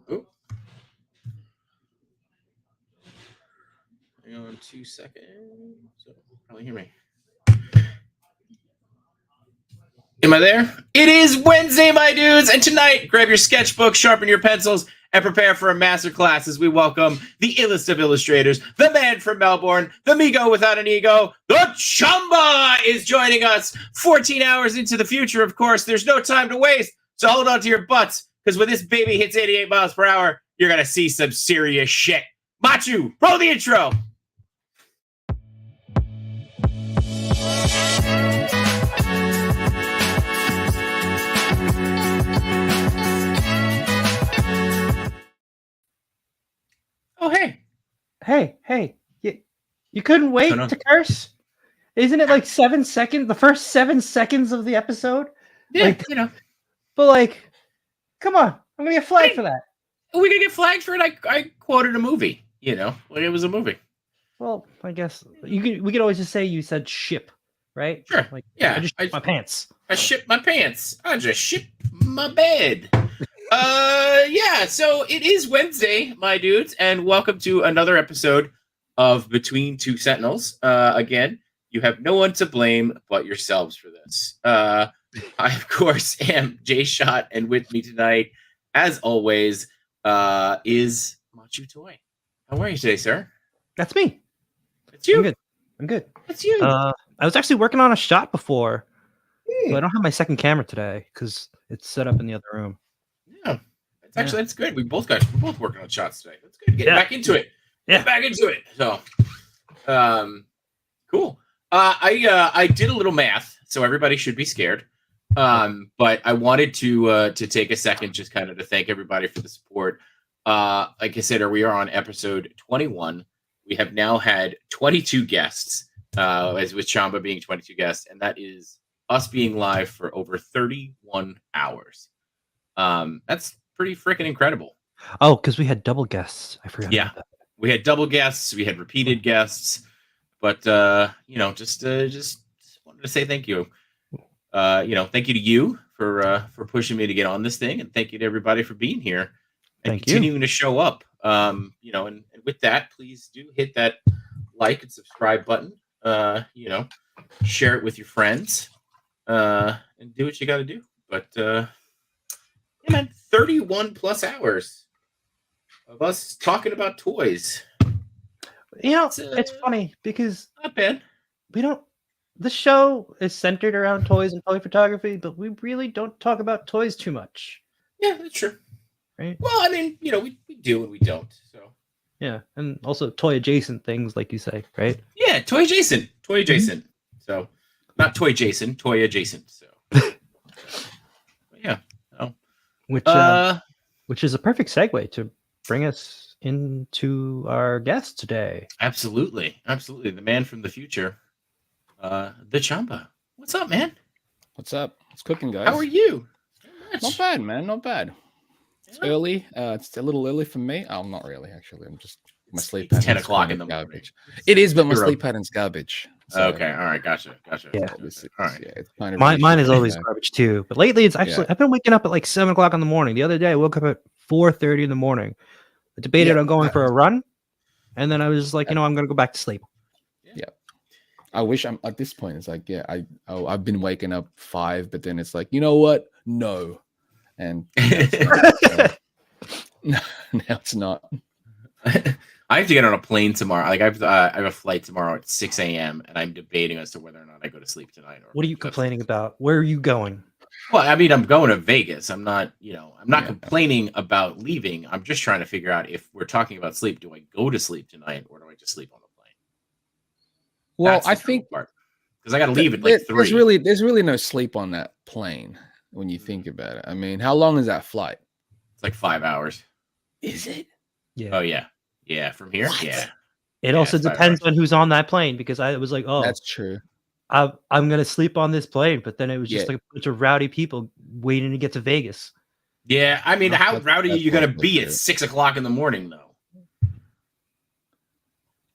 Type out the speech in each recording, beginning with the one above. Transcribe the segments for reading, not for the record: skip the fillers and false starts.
Oh, hang on 2 seconds. So probably hear me. Am I there? It is Wednesday, my dudes, and tonight, grab your sketchbook, sharpen your pencils, and prepare for a masterclass as we welcome the illest of illustrators, the man from Melbourne, the Migo without an ego, TheChamba is joining us 14 hours into the future, of course. There's no time to waste, so hold on to your butts, because when this baby hits 88 miles per hour, you're going to see some serious shit. Matchu, roll the intro. Oh, Hey. You couldn't wait to curse? Isn't it like 7 seconds? The first 7 seconds of the episode? Yeah, But come on. I'm going to get flagged for that. We're going to get flagged for it. I quoted a movie, it was a movie. Well, I guess we could always just say you said ship, right? Sure. I just shit my pants. I shit my pants. I just shit my bed. So it is Wednesday, my dudes, and welcome to another episode of Between Two Sentinels. Again, you have no one to blame but yourselves for this. I, of course, am Jshot, and with me tonight, as always, is Matchu Toy. How are you today, sir? That's me. It's you. I'm good. It's you. I was actually working on a shot before, but I don't have my second camera today because it's set up in the other room. Yeah. That's good. We're both working on shots today. That's good. Get back into it. Get back into it. So, cool. I did a little math, so everybody should be scared. But I wanted to take a second just kind of to thank everybody for the support. Like I said, we are on episode 21. We have now had 22 guests, as with Chamba being 22 guests, and that is us being live for over 31 hours. That's pretty freaking incredible. Oh, because we had double guests. I forgot. Yeah, we had double guests. We had repeated guests, but just wanted to say thank you. Thank you to you for pushing me to get on this thing, and thank you to everybody for being here and continuing to show up. And with that, please do hit that like and subscribe button. Share it with your friends, and do what you got to do. But man, 31 plus hours of us talking about toys. It's funny because not bad. The show is centered around toys and toy photography, but we really don't talk about toys too much. Yeah, that's true. Right? Well, I mean, we do and we don't. So yeah, and also toy adjacent things, like you say, right? Yeah, toy adjacent. Mm-hmm. So not toy Jason, toy adjacent. So yeah. Which is a perfect segue to bring us into our guest today. Absolutely. The man from the future, TheChamba. What's up, man? What's up? It's cooking, guys. How are you? Not bad, man. Not bad. It's early. It's a little early for me. Oh, not really, actually. I'm just my sleep pattern. 10 o'clock in the garbage. It is, but my sleep pattern's garbage. So, okay, all right, gotcha. Yeah, obviously, all right. Yeah, it's kind of mine is always garbage too. But lately, it's actually I've been waking up at like 7 o'clock in the morning. The other day, I woke up at 4:30 in the morning. I debated on going for a run, and then I was just like, I'm going to go back to sleep. Yeah, I wish I'm at this point. It's like, I've been waking up 5, but then it's like, you know what? No, and no, it's not. I have to get on a plane tomorrow. Like I have a flight tomorrow at 6 a.m. and I'm debating as to whether or not I go to sleep tonight. What are you complaining about? Where are you going? Well, I mean, I'm going to Vegas. I'm not complaining about leaving. I'm just trying to figure out if we're talking about sleep. Do I go to sleep tonight or do I just sleep on the plane? Well, I think because I got to leave at like 3. There's really no sleep on that plane when you think about it. I mean, how long is that flight? It's like 5 hours. Is it? Yeah. Oh yeah. Yeah, from here. What? Yeah. It also depends on who's on that plane because I was like, that's true. I'm gonna sleep on this plane, but then it was just like a bunch of rowdy people waiting to get to Vegas. Yeah, I mean, how rowdy are you gonna be at 6 o'clock in the morning though?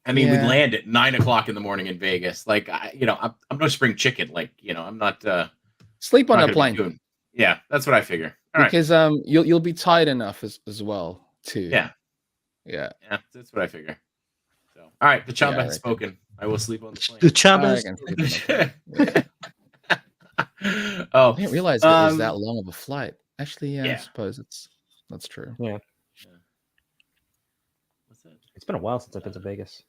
I mean, we land at 9 o'clock in the morning in Vegas. Like, I'm no spring chicken. Like, I'm not. Sleep on the plane. Yeah, that's what I figure. All right. Because you'll be tired enough as well too. Yeah. Yeah. That's what I figure. So, all right, the Chamba I has reckon. spoken. I will sleep on the plane. The I Chambas. can sleep on the plane. Yeah. Oh, I didn't realize it was that long of a flight. Actually, yeah, I Yeah. suppose that's true. Yeah. What's that? It's been a while since I've been to Vegas.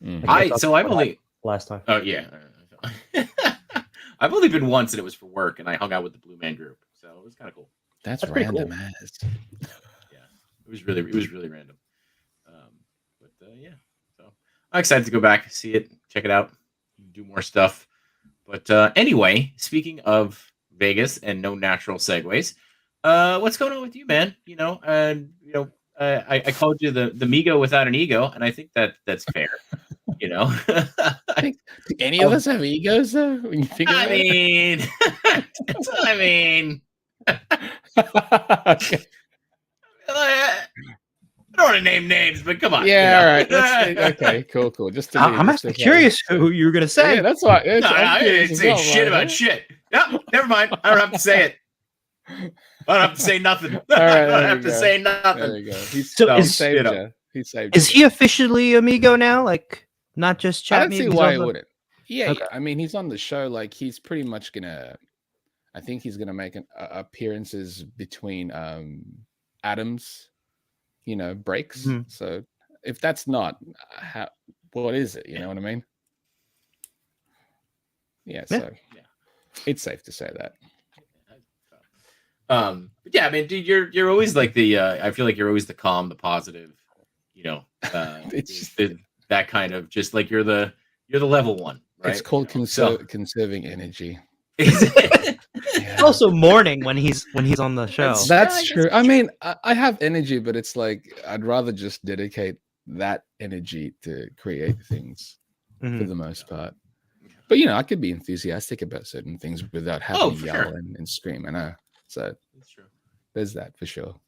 Mhm. Like, I've only last time. oh yeah. I've only been once, and it was for work, and I hung out with the Blue Man Group, so it was kind of cool. That's pretty random cool. as. Yeah, it was really random. Yeah, so I'm excited to go back, see it, check it out, do more stuff. But anyway, speaking of Vegas and no natural segues, what's going on with you, man? I called you the Migo without an ego, and I think that's fair. Do any of us have egos though? When you think about I mean, Okay. I don't want to name names, but come on. Yeah, all right. Okay, cool. Just to I'm actually curious who you were gonna say. Yeah, that's why. No, I didn't say shit about shit. No, never mind. I don't have to say it. I don't have to say nothing. All right, I don't have to say There nothing. you go. He So, saved you. He saved Is you. he officially Amigo now? Like, not just I chat don't me? see He's why he also- wouldn't. Yeah, Okay. I mean, he's on the show. Like, he's pretty much gonna. I think he's gonna make appearances between Adams, breaks. Mhm. So if that's not, what is it? You know what I mean? Yeah. Yeah. So it's safe to say that. But yeah, I mean, dude, you're always like the. I feel like you're always the calm, the positive. It's just- that kind of just like you're the level one. Right? It's called So- conserving energy. Is it? It's also morning when he's on the show. That's true. I mean, I have energy, but it's like I'd rather just dedicate that energy to create things for Mhm. the most part. But I could be enthusiastic about certain things without having to for yell sure. and scream. I know. So That's true. there's that for sure.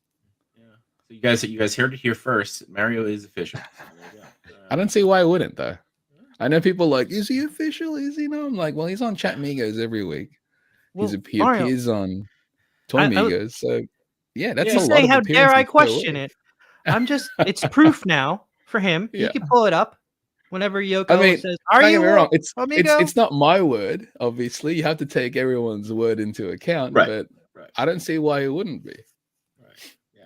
Yeah. So you guys heard it here first. Mario is official. So there you go. I don't see why I wouldn't though. I know people are like, is he official? Is he no? I'm like, well, he's on Chat Migos every week. Well, He Mario, appears on Toy I- Migos. So yeah, that's Yeah. a lot saying of how dare I appearances per question week. it? It's proof now for him. Yeah. He can pull it up whenever Yoko I mean, says, "Are Don't you get me wrong. It's Amigo?" it's not my word. Obviously, you have to take everyone's word into account. Right. But Right. I don't see why it wouldn't be. Right. Yeah.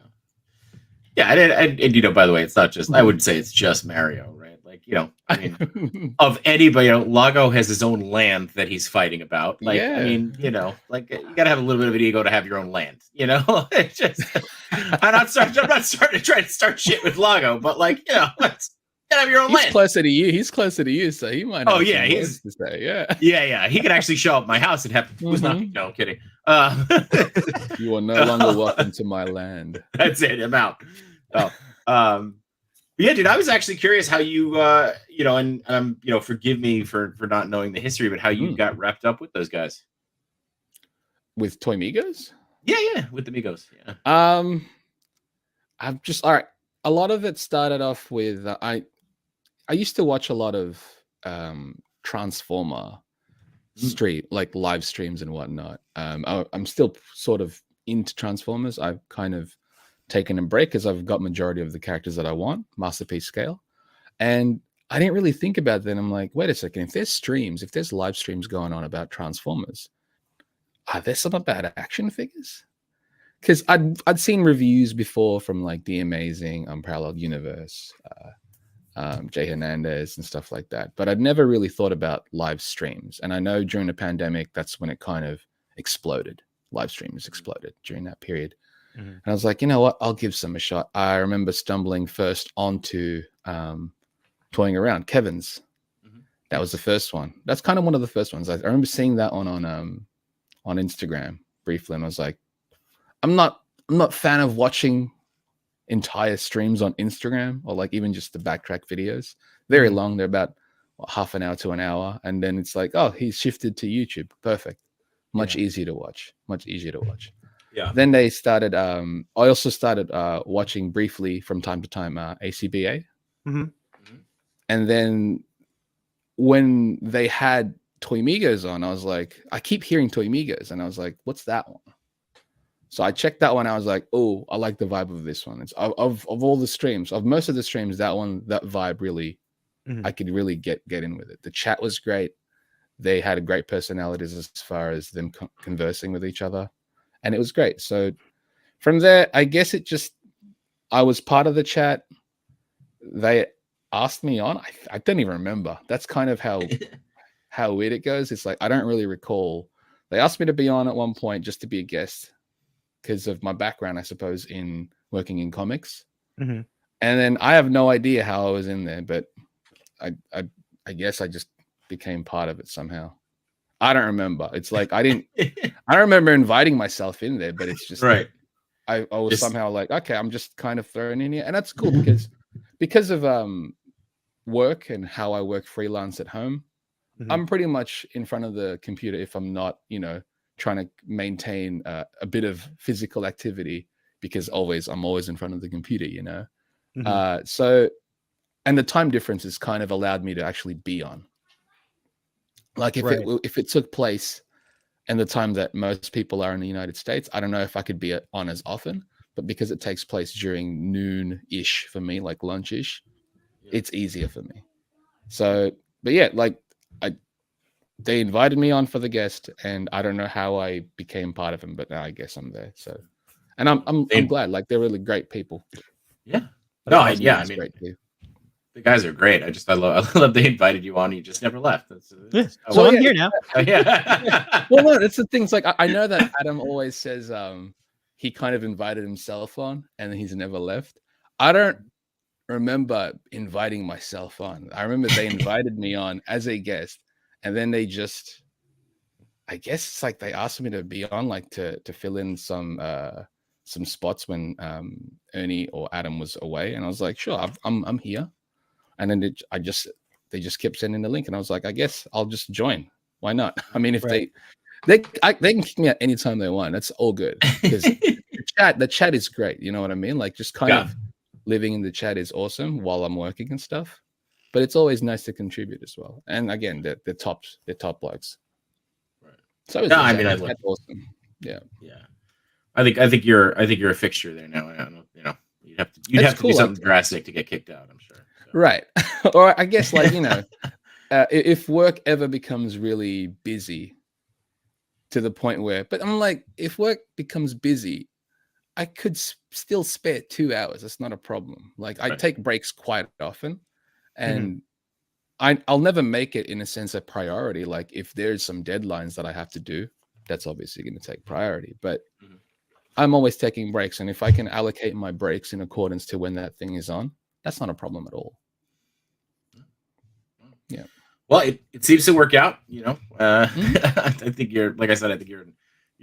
Yeah, and by the way, it's not just. I wouldn't say it's just Mario, right? Like I mean, of anybody, Lago has his own land that he's fighting about. Like, I Yeah. mean, like you gotta have a little bit of an ego to have your own land. It's just. I'm not starting to try to start shit with Lago, but like you gotta have your own He's land. closer to you. He's closer to you, so he might. Oh, Have yeah, some he's- words to say. Yeah. Yeah, he could actually show up at my house and have who's Mhm. knocking. No, I'm kidding. You are no longer welcome to my land. That's it. I'm out. Oh, but yeah, dude. I was actually curious how you, and forgive me for not knowing the history, but how you got wrapped up with those guys. With Toy Migos? Yeah, with the Migos. Yeah. I've just all right. A lot of it started off with I used to watch a lot of Transformer like live streams and whatnot. I'm still sort of into Transformers. I've kind of taken a break because I've got majority of the characters that I want, masterpiece scale. And I didn't really think about that. I'm like, wait a second, if there's live streams going on about Transformers, are there some about action figures? Because I'd seen reviews before from like The Amazing, Unparalleled Universe, Jay Hernandez and stuff like that. But I'd never really thought about live streams. And I know during the pandemic, that's when it kind of exploded. Live streams exploded during that period. Mhm. And I was like, you know what? I'll give some a shot. I remember stumbling first onto Toying Around, Kevin's. Mhm. That was the first one. That's kind of one of the first ones. I remember seeing that on Instagram briefly, and I was like, I'm not fan of watching entire streams on Instagram or like even just the backtrack videos. Very long. They're about half an hour to an hour, and then it's like, oh, he's shifted to YouTube. Perfect. Much easier to watch. Yeah. Then they started. I also started watching briefly from time to time ACBA, Mhm. and then when they had Toy Migos on. I was like, I keep hearing Toy Migos, and I was like, what's that one? So I checked that one. I was like, oh, I like the vibe of this one. It's of all the streams, of most of the streams, that vibe really, I could really get in with it. The chat was great. They had great personalities as far as them conversing with each other, and it was great. So from there, I guess I was part of the chat. They asked me on. I don't even remember. That's kind of how weird it goes. It's like I don't really recall. They asked me to be on at one point just to be a guest because of my background, I suppose, in working in comics. And then I have no idea how I was in there, but I guess I just became part of it somehow. I don't remember. It's like I don't remember inviting myself in there, but it's just right. I was somehow like, okay, I'm just kind of thrown in here, and that's cool because of work and how I work freelance at home. I'm pretty much in front of the computer if I'm not, trying to maintain a bit of physical activity, because I'm always in front of the computer, So, and the time difference has kind of allowed me to actually be on. Like if it took place in the time that most people are in the United States, I don't know if I could be on as often, but because it takes place during noon-ish for me, like lunch-ish, it's easier for me. So, but yeah, like they invited me on for the guest, and I don't know how I became part of them, but now I guess I'm there. So, and I'm glad. Like they're really great people. Yeah. No, I mean, great too. The guys are great. I love they invited you on. You just never left. So I'm here now. Yeah. Well, no, it's the thing. It's like I know that Adam always says he kind of invited himself on, and he's never left. I don't remember inviting myself on. I remember they invited me on as a guest, and then they just, I guess it's like they asked me to be on, like to fill in some spots when Ernie or Adam was away, and I was like, sure, I'm here. And then they just kept sending the link, and I was like, I guess I'll just join. Why not? I mean, if they can kick me out anytime they want. That's all good, because the chat is great. You know what I mean? Like just kind of living in the chat is awesome while I'm working and stuff. But it's always nice to contribute as well. And again, they're top blokes. Right. So I mean, that's awesome. Yeah. Yeah. I think you're a fixture there now. I don't, you'd have to do something drastic to get kicked out, I'm sure. So. Right. Or I guess like, if work ever becomes really busy to the point where, but I'm like, if work becomes busy, I could still spare 2 hours. That's not a problem. Like I take breaks quite often, and I'll never make it in a sense a priority. Like if there's some deadlines that I have to do, that's obviously going to take priority, but I'm always taking breaks. And if I can allocate my breaks in accordance to when that thing is on, that's not a problem at all. Yeah. Well, it seems to work out, I think like I said, I think you're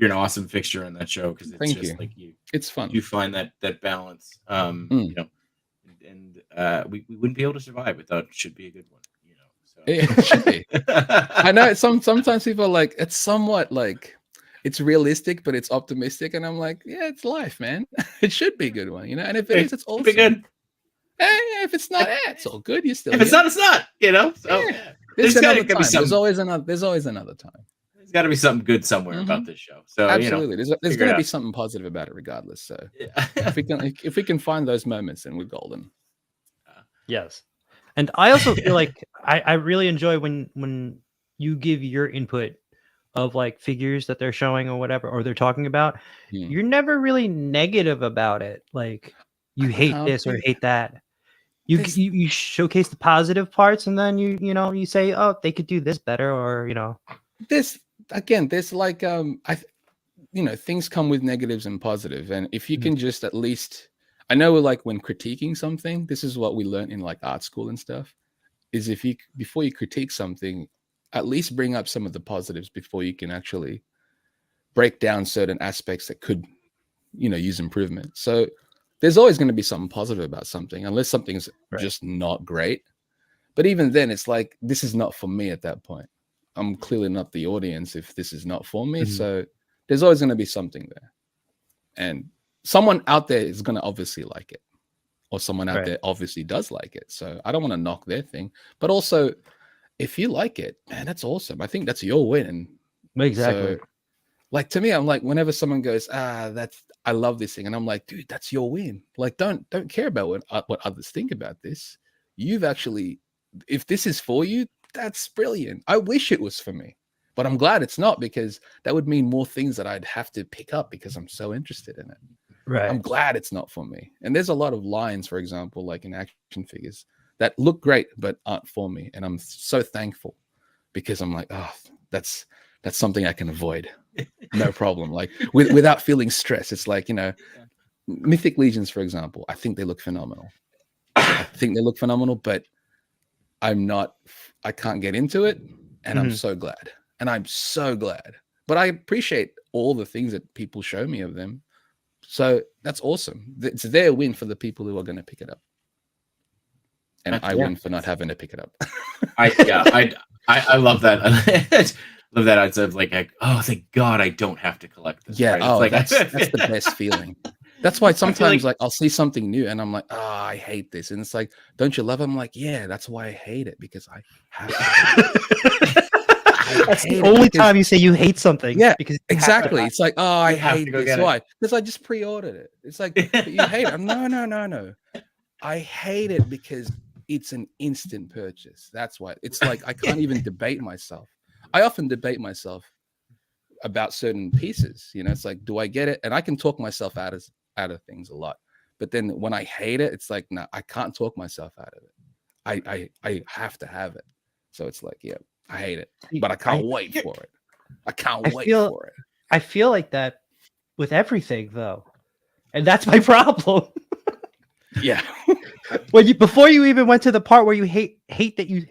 an awesome fixture on that show, because it's just like it's fun. You find that balance, and we wouldn't be able to survive without Should Be a Good One, So. It should be. I know sometimes people are like, it's somewhat like it's realistic, but it's optimistic, and I'm like, yeah, it's life, man. It should be a good one, And if it is, it's awesome. Be good. If it's not, it's all good. You still. If it's not, it's not. So there's another time. There's always another time. There's got to be something good somewhere about this show. So absolutely, there's going to be something positive about it, regardless. So if we can find those moments, then we're golden. Yes, and I also feel like I really enjoy when you give your input of like figures that they're showing or whatever, or they're talking about. You're never really negative about it. Like you hate this or hate that. You showcase the positive parts, and then you say, oh, they could do this better, or there's like things come with negatives and positive, and if you can just at least, I know like when critiquing something, this is what we learned in like art school and stuff, is before you critique something, at least bring up some of the positives before you can actually break down certain aspects that could use improvement. So there's always going to be something positive about something, unless something's just not great. But even then, it's like, this is not for me at that point. I'm clearly not the audience if this is not for me. So there's always going to be something there. And someone out there is going to obviously like it. Or someone out there obviously does like it. So I don't want to knock their thing. But also, if you like it, man, that's awesome. I think that's your win. Exactly. So, like, to me, I'm like, whenever someone goes, I love this thing, and I'm like, dude, that's your win. Like, don't care about what others think about this. You've actually, if this is for you, that's brilliant. I wish it was for me, but I'm glad it's not, because that would mean more things that I'd have to pick up because I'm so interested in it. Right. I'm glad it's not for me. And there's a lot of lines, for example, like in action figures, that look great but aren't for me, and I'm so thankful, because I'm like, oh, that's something I can avoid, no problem. Like without feeling stress. It's like, Mythic Legions, for example. I think they look phenomenal. But I can't get into it, and I'm so glad. But I appreciate all the things that people show me of them. So that's awesome. It's their win for the people who are going to pick it up. And I win for not having to pick it up. I love that. Love that idea of like, oh, thank God I don't have to collect this. Yeah, right? oh, like, that's the best feeling. That's why sometimes like I'll see something new and I'm like, oh, I hate this. And it's like, don't you love it? I'm like, yeah, that's why I hate it, because I have to. That's the only time you say you hate something. Yeah, because exactly. It's like, oh, I hate this. Why? Because I just pre-ordered it. It's like, but you hate it. No. I hate it because it's an instant purchase. That's why. It's like I can't even debate myself. I often debate myself about certain pieces. It's like, do I get it? And I can talk myself out of things a lot. But then when I hate it, it's like, no, I can't talk myself out of it. I have to have it. So it's like, yeah, I hate it, but I can't wait for it. I feel like that with everything, though, and that's my problem. Yeah. Before you even went to the part where you hate that you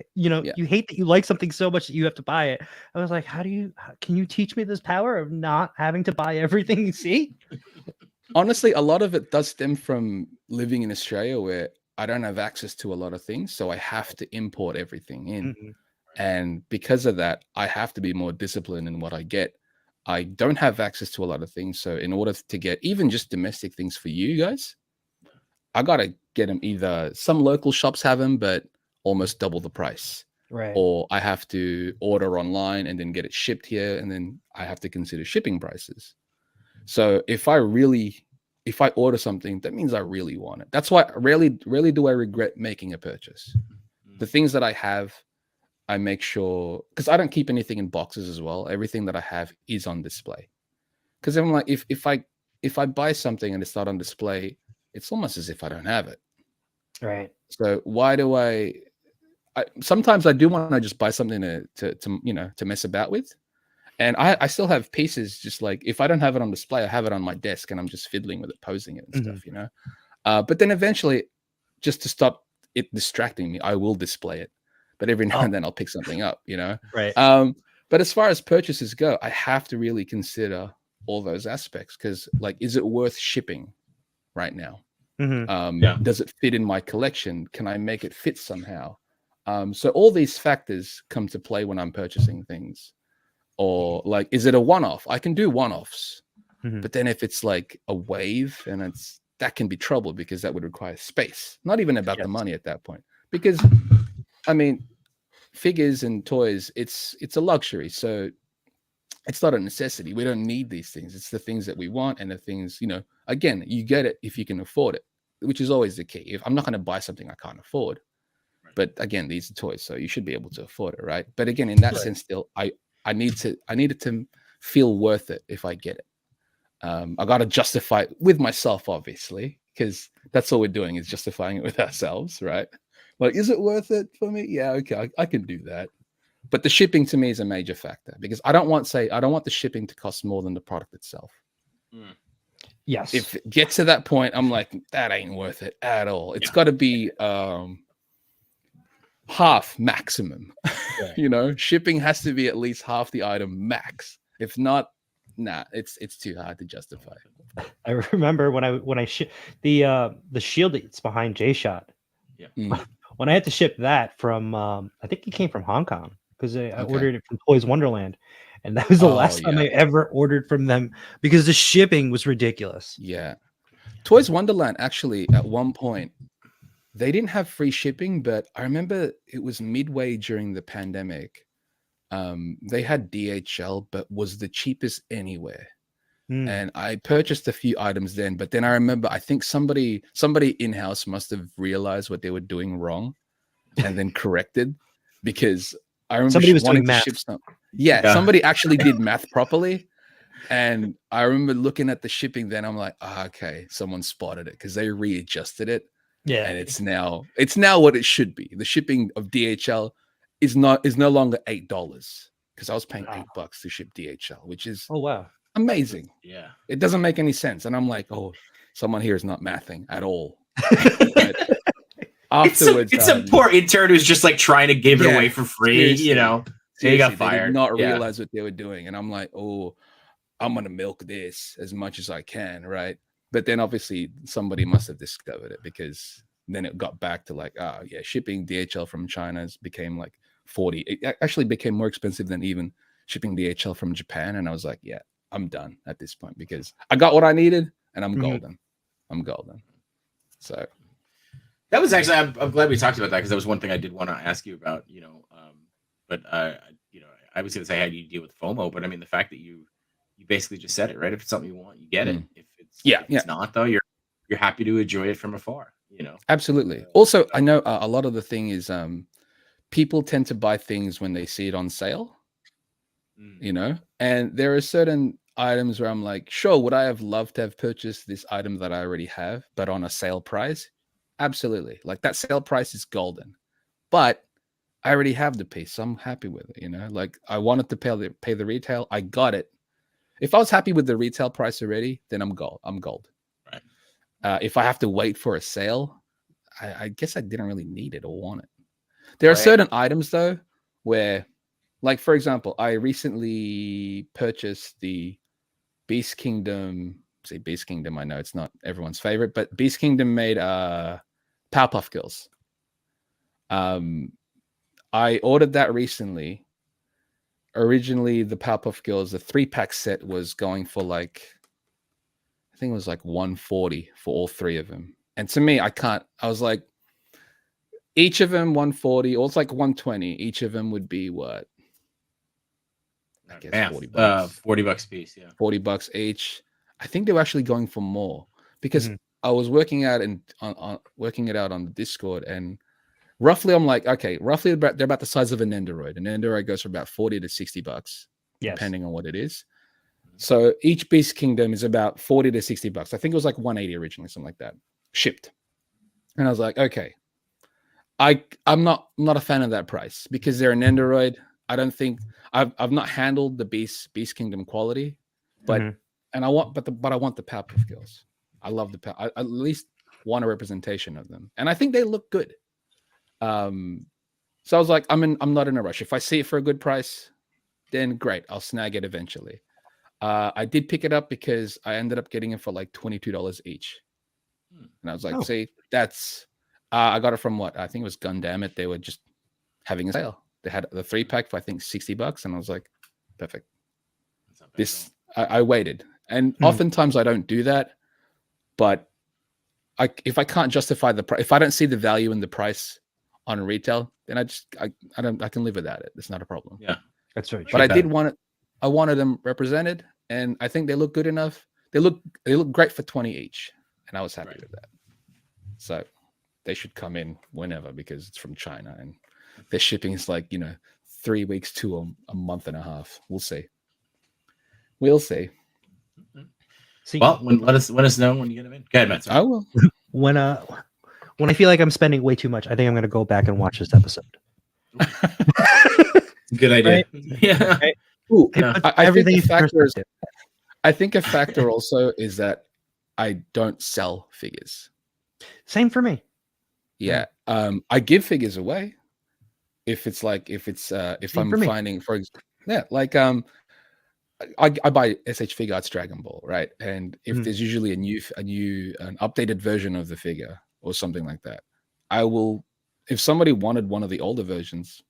hate that you like something so much that you have to buy it, I was like, can you teach me this power of not having to buy everything you see? Honestly, a lot of it does stem from living in Australia, where I don't have access to a lot of things, so I have to import everything in. Mm-hmm. And because of that, I have to be more disciplined in what I get. I don't have access to a lot of things. So in order to get even just domestic things for you guys, I got to get them. Either some local shops have them, but almost double the price. Right. Or I have to order online and then get it shipped here. And then I have to consider shipping prices. So if I order something, that means I really want it. That's why rarely do I regret making a purchase. The things that I have, I make sure, because I don't keep anything in boxes as well. Everything that I have is on display. Because I'm like, if I buy something and it's not on display, it's almost as if I don't have it. Right. So why do I sometimes I do want to just buy something to mess about with. And I still have pieces, just like if I don't have it on display, I have it on my desk and I'm just fiddling with it, posing it and stuff, But then eventually, just to stop it distracting me, I will display it. But every now and then I'll pick something up, Right. But as far as purchases go, I have to really consider all those aspects, because, like, is it worth shipping right now? Does it fit in my collection? Can I make it fit somehow? So all these factors come to play when I'm purchasing things. Or, like, is it a one-off? I can do one-offs, but then if it's like a wave, and that can be trouble, because that would require space. Not even about the money at that point, because I mean, figures and toys, it's a luxury, so it's not a necessity. We don't need these things. It's the things that we want, and the things, again, you get it if you can afford it, which is always the key. If I'm not going to buy something I can't afford, but again, these are toys, so you should be able to afford it, right? But again, in that sense, still, I need it to feel worth it if I get it. I got to justify it with myself, obviously, because that's all we're doing, is justifying it with ourselves, right? Like, is it worth it for me? Yeah, okay, I can do that. But the shipping to me is a major factor, because I don't want the shipping to cost more than the product itself. Yes. If it gets to that point, I'm like, that ain't worth it at all. It's got to be half maximum. Shipping has to be at least half the item max. If not, it's too hard to justify. I remember when I the shield that's behind Jshot. When I had to ship that from, I think it came from Hong Kong, because I ordered it from Toys Wonderland, and that was the last time I ever ordered from them, because the shipping was ridiculous. Yeah, Toys Wonderland actually at one point they didn't have free shipping, but I remember it was midway during the pandemic. They had DHL, but was the cheapest anywhere. And I purchased a few items then, but then I remember I think somebody in-house must have realized what they were doing wrong and then corrected, because I remember Somebody was wanting doing to math. ship some. Yeah, somebody actually did math properly. And I remember looking at the shipping then, I'm like, okay, someone spotted it because they readjusted it. Yeah. And it's now what it should be. The shipping of DHL is no longer $8, because I was paying $8 to ship DHL, which is Oh wow. amazing. Yeah. It doesn't make any sense. And I'm like, oh, someone here is not mathing at all. But afterwards, it's some poor intern who's just like trying to give it away for free, seriously. you know. They got They fired. did not realize what they were doing. And I'm like, oh, I'm gonna milk this as much as I can, right? But then obviously somebody must have discovered it, because then it got back to like, shipping DHL from China became like 40. It actually became more expensive than even shipping DHL from Japan. And I was like, yeah, I'm done at this point, because I got what I needed and I'm golden. I'm golden. So that was actually, I'm glad we talked about that, because that was one thing I did want to ask you about, you know. But you know, I was going to say how do you deal with FOMO, but I mean the fact that you basically just said it, right? If it's something you want, you get it. If it's not though, you're happy to enjoy it from afar, you know. Absolutely. Also, I know a lot of the thing is people tend to buy things when they see it on sale, you know, and there are certain items where I'm like, sure, would I have loved to have purchased this item that I already have, but on a sale price? Absolutely. Like that sale price is golden, but I already have the piece, so I'm happy with it, you know. Like I wanted to pay the retail, I got it. If I was happy with the retail price already, then I'm gold. Right. If I have to wait for a sale, I guess I didn't really need it or want it. There are certain items though where, like for example, I recently purchased the Beast Kingdom. Say Beast Kingdom, I know it's not everyone's favorite, but Beast Kingdom made Powerpuff Girls. I ordered that recently. Originally, the Powerpuff Girls, the 3-pack set was going for like, I think it was like $140 for all 3 of them. And to me, I was like, each of them $140, or it's like $120. Each of them would be what? I guess $40. $40 a piece, yeah. $40 each. I think they were actually going for more, because I was working out working it out on the Discord, and roughly, I'm like, okay, roughly they're about the size of an Nendoroid. An Nendoroid goes for about $40 to $60, depending on what it is. So each Beast Kingdom is about $40 to $60. I think it was like $180 originally, something like that, shipped. And I was like, okay, I'm not a fan of that price, because they're an Nendoroid. I don't think I've not handled the Beast Kingdom quality, but and I want the Powerpuff Girls. I love I at least want a representation of them, and I think they look good. So I was like, I'm not in a rush. If I see it for a good price, then great, I'll snag it eventually. I did pick it up because I ended up getting it for like $22 each. And I was like, see, that's I got it from what I think it was Gundam. They were just having a sale. They had the 3-pack for I think $60, and I was like, perfect. I waited, and oftentimes I don't do that, but if I can't justify the price, if I don't see the value in the price on retail, then I can live without it. It's not a problem. Yeah, that's very true. But I did want it. I wanted them represented, and I think they look good enough. They look great for 20 each, and I was happy with that. So they should come in whenever, because it's from China and their shipping is like 3 weeks to a month and a half. We'll see. Well, let us know when you get them in. Go ahead, Matt. Sorry. I will. When I feel like I'm spending way too much, I think I'm going to go back and watch this episode. Good idea. Right? Yeah. Right? Ooh, Yeah. I think a factor also is that I don't sell figures. Same for me. Yeah. I give figures away if I'm finding, for example, like I buy SH Figure Arts Dragon Ball, right? And if there's usually an updated version of the figure or something like that, I will. If somebody wanted one of the older versions,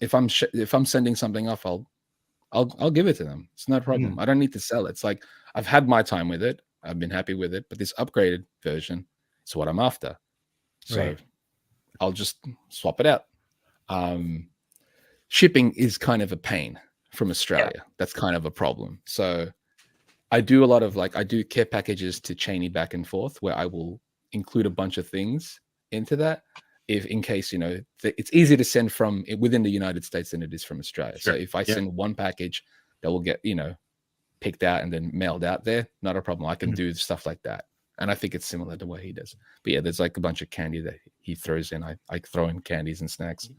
if I'm sending something off, I'll give it to them. It's not a problem. I don't need to sell it. It's like I've had my time with it. I've been happy with it, but this upgraded version is what I'm after. So Right. I'll just swap it out. Shipping is kind of a pain from Australia. That's kind of a problem. So I do a lot of I do care packages to Cheney back and forth, where I will include a bunch of things into that, if in case it's easier to send from within the United States than it is from Australia. Sure. So if I send one package that will get picked out and then mailed out there, not a problem. I can do stuff like that, and I think it's similar to what he does. But yeah, there's like a bunch of candy that he throws in. I throw in candies and snacks.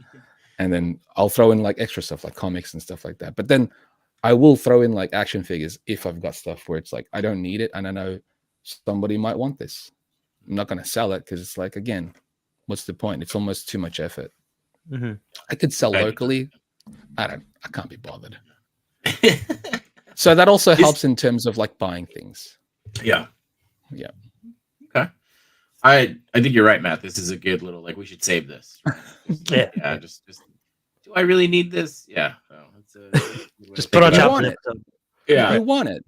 And then I'll throw in like extra stuff like comics and stuff like that. But then I will throw in like action figures if I've got stuff where it's like I don't need it and I know somebody might want this. I'm not going to sell it because it's like, again, what's the point? It's almost too much effort. I could sell locally. I can't be bothered. So that also helps in terms of like buying things. Yeah. Okay. I think you're right, Matt. This is a good little we should save this. Yeah. Just do I really need this? Yeah. Just put on top of it. Yeah. You want it.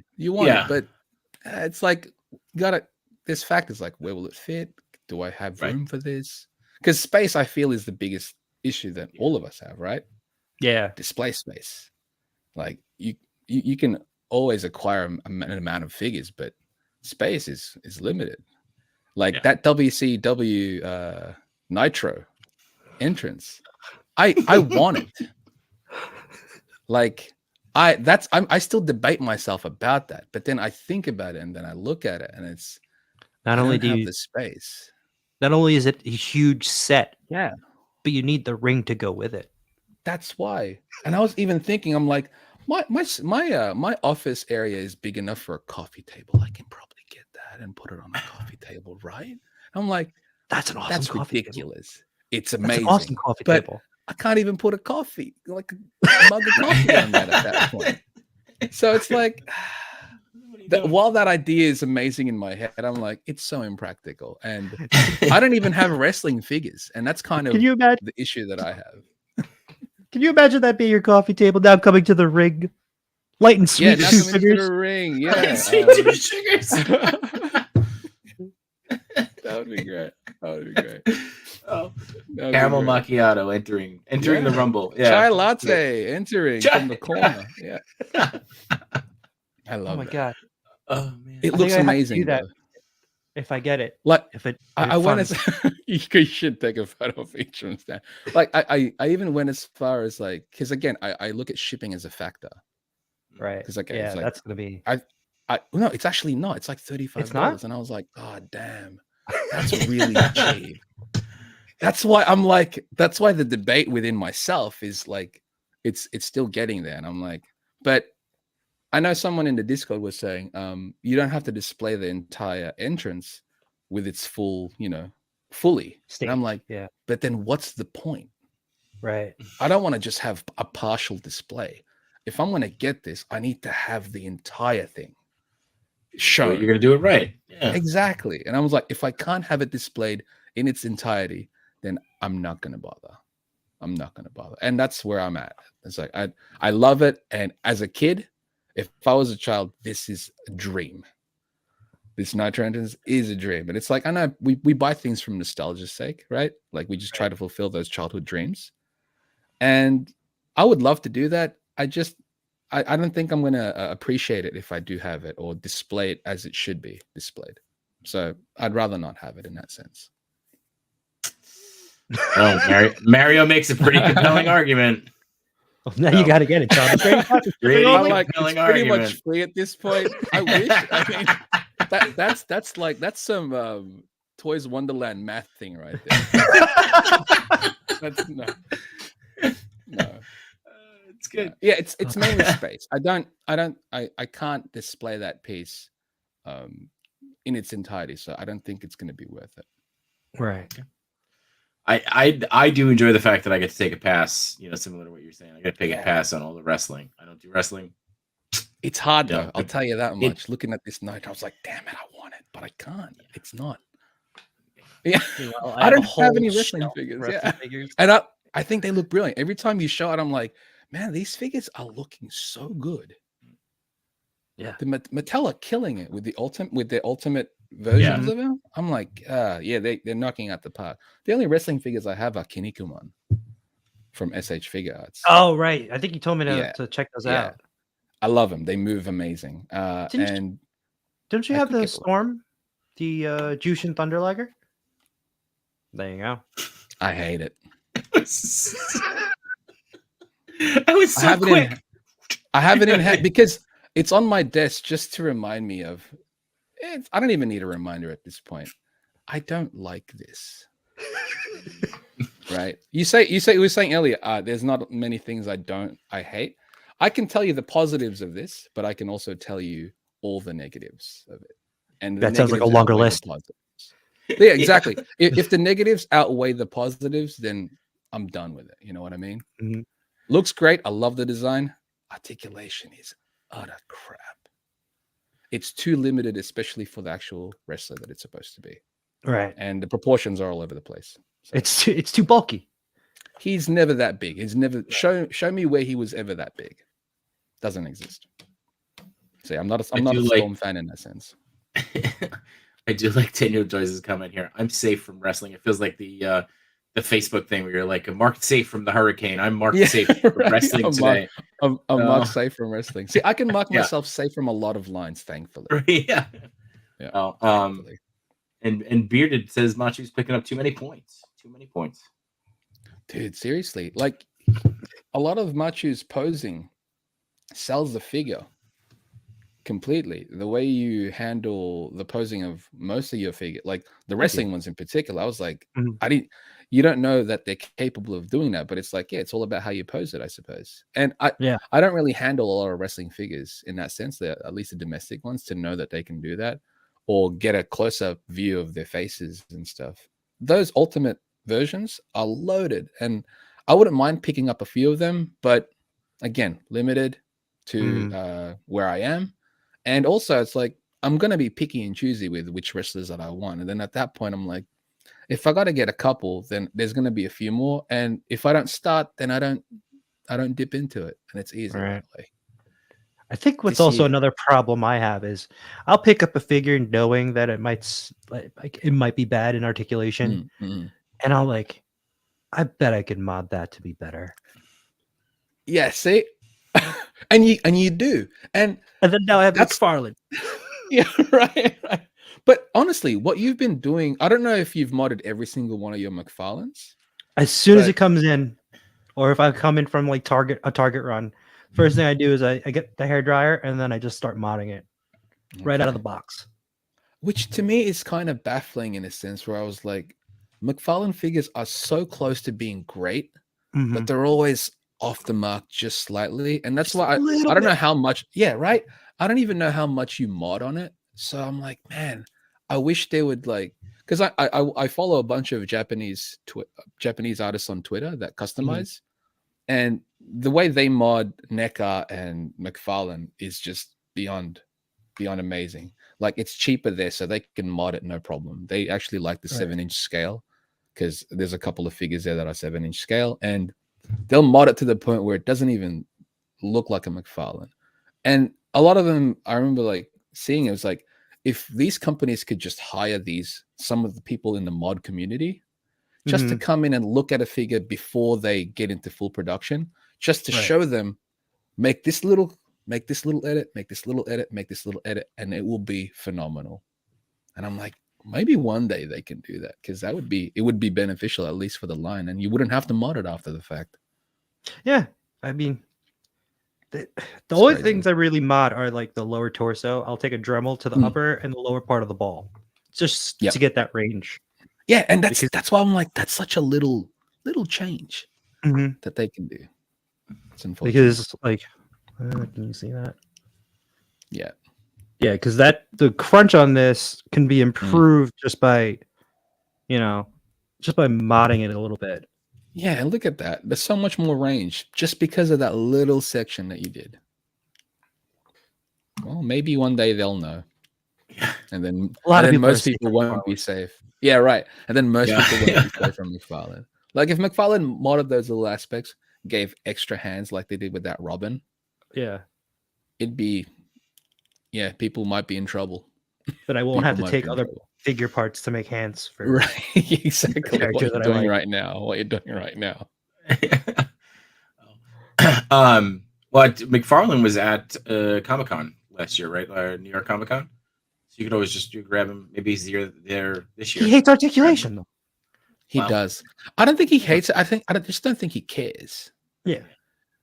But it's like this fact is like, where will it fit? Do I have room for this? Because space, I feel, is the biggest issue that all of us have, right? Yeah. Display space. Like you can always acquire an amount of figures, but space is limited. Like that WCW Nitro entrance, I want it. Like I still debate myself about that, but then I think about it and then I look at it and it's not only do you you have the space. Not only is it a huge set, yeah, but you need the ring to go with it. That's why. And I was even thinking, I'm like, my office area is big enough for a coffee table. I can probably get that and put it on a coffee table, right? I'm like, that's an awesome coffee ridiculous. Table. It's amazing. That's an awesome coffee table. I can't even put a coffee, like a mug of coffee on that at that point. So it's like, while that idea is amazing in my head, I'm like, it's so impractical. And I don't even have wrestling figures. And that's kind of the issue that I have. Can you imagine that being your coffee table now coming to the ring? Light and sweet two sugars. To the ring. Yeah. Sweet two sugars. That would be great. Caramel macchiato entering the rumble. Yeah. Chai latte entering from the corner. Yeah. I love it. Oh my god. Oh man. It looks amazing. Do that if I get it. Like I went you should take a photo of each one. Like I even went as far as because again I look at shipping as a factor. Right. Because that's gonna be no, it's actually not. It's like $35. And I was like, oh damn. That's really cheap. That's why the debate within myself is like it's still getting there. And I'm like, but I know someone in the Discord was saying, you don't have to display the entire entrance with its full, fully. Stage. And I'm like, yeah. But then what's the point? Right. I don't want to just have a partial display. If I'm going to get this, I need to have the entire thing shown. You're going to do it right. Yeah. Exactly. And I was like, if I can't have it displayed in its entirety, then I'm not going to bother. And that's where I'm at. It's like, I love it. And as a kid, if I was a child, this is a dream. This Nitro entrance is a dream. And it's like, I know we buy things from nostalgia's sake, right? Like we just try to fulfill those childhood dreams. And I would love to do that. I don't think I'm going to appreciate it if I do have it or display it as it should be displayed. So I'd rather not have it in that sense. Oh, Mario makes a pretty compelling argument. Well, now you got to get it, John. I'm like, it's pretty much free at this point. I wish. I mean, that's some Toys Wonderland math thing right there. That's no. It's good. Yeah, it's mainly space. I can't display that piece in its entirety, so I don't think it's going to be worth it. Right. I do enjoy the fact that I get to take a pass, similar to what you're saying. I get to take a pass on all the wrestling. I don't do wrestling. It's hard though. I'll tell you that much. Looking at this night, I was like, damn it, I want it, but I can't. It's not. Yeah. Well, I don't have any wrestling figures. And I think they look brilliant. Every time you show it, I'm like, man, these figures are looking so good. Yeah. The Mattel are killing it with their ultimate versions of him. I'm like, yeah, they're knocking out the park. The only wrestling figures I have are Kinnikuman from SH Figure Arts. Oh, right. I think you told me to check those out. I love them. They move amazing. Don't you I have could the get Storm, the Jushin Thunder Liger? There you go. I hate it. I was so quick. I have it in hand because it's on my desk just to remind me of. I don't even need a reminder at this point. I don't like this. Right? You were saying earlier. There's not many things I hate. I can tell you the positives of this, but I can also tell you all the negatives of it. And that sounds like a longer list. Yeah, exactly. If the negatives outweigh the positives, then I'm done with it. You know what I mean? Mm-hmm. Looks great. I love the design. Articulation is utter crap. It's too limited, especially for the actual wrestler that it's supposed to be. Right. And the proportions are all over the place. So it's too bulky. He's never that big. He's never show me where he was ever that big. Doesn't exist. See, I'm not a Storm fan in that sense. I do like Daniel Joyce's comment here. I'm safe from wrestling. It feels like the Facebook thing where you're like, I'm marked safe from the hurricane. I'm marked safe from wrestling today. I'm marked safe from wrestling. See, I can mark myself safe from a lot of lines, thankfully. Yeah. And Bearded says Machu's picking up too many points. Dude, seriously. Like, a lot of Machu's posing sells the figure completely. The way you handle the posing of most of your figure, like the wrestling ones in particular, I was like, you don't know that they're capable of doing that, but it's like, it's all about how you pose it, I suppose. And I don't really handle a lot of wrestling figures in that sense, at least the domestic ones, to know that they can do that or get a close-up view of their faces and stuff. Those ultimate versions are loaded, and I wouldn't mind picking up a few of them, but again, limited to where I am. And also, it's like, I'm going to be picky and choosy with which wrestlers that I want. And then at that point, I'm like, if I got to get a couple, then there's going to be a few more. And if I don't start, then I don't dip into it. And it's easy that way. I think what's also another problem I have is I'll pick up a figure knowing that it might be bad in articulation. And I'll like, I bet I could mod that to be better. Yeah, see? and you do. And then now I have McFarlane. Yeah, right. But honestly, what you've been doing, I don't know if you've modded every single one of your McFarlanes. As soon as it comes in, or if I come in from like a target run, first thing I do is I get the hairdryer and then I just start modding it right out of the box. Which to me is kind of baffling in a sense, where I was like, McFarlane figures are so close to being great, but they're always off the mark just slightly. And that's why I don't know how much. Yeah, right. I don't even know how much you mod on it. So I'm like, man, I wish they would like, because I follow a bunch of Japanese artists on Twitter that customize, and the way they mod NECA and McFarlane is just beyond amazing. Like, it's cheaper there, so they can mod it no problem. They actually like the 7-inch scale, because there's a couple of figures there that are 7-inch scale, and they'll mod it to the point where it doesn't even look like a McFarlane. And a lot of them, I remember like seeing, it was like, if these companies could just hire some of the people in the mod community just to come in and look at a figure before they get into full production, just to show them, make this little edit, make this little edit, make this little edit, and it will be phenomenal. And I'm like, maybe one day they can do that, because it would be beneficial, at least for the line, and you wouldn't have to mod it after the fact. Yeah, I mean, the only things I really mod are like the lower torso. I'll take a Dremel to the upper and the lower part of the ball, just to get that range. Yeah, and that's why I'm like, that's such a little change that they can do. It's unfortunate. Because like, can you see that? Yeah, because the crunch on this can be improved just by modding it a little bit. Yeah, and look at that. There's so much more range just because of that little section that you did. Well, maybe one day they'll know. And then most people won't be safe. Yeah, right. And then most people won't be safe from McFarlane. Like, if McFarlane modded those little aspects, gave extra hands like they did with that Robin, it'd be, people might be in trouble. but I won't have to might take be in other trouble. figure parts to make hands for Right, exactly. character What you're that I doing like. right now. What you're doing right now. What McFarlane was at Comic-Con last year, right? New York Comic-Con. So you could always just grab him. Maybe he's there this year. He hates articulation though. He Wow. does. I don't think he hates it. Just don't think he cares. Yeah.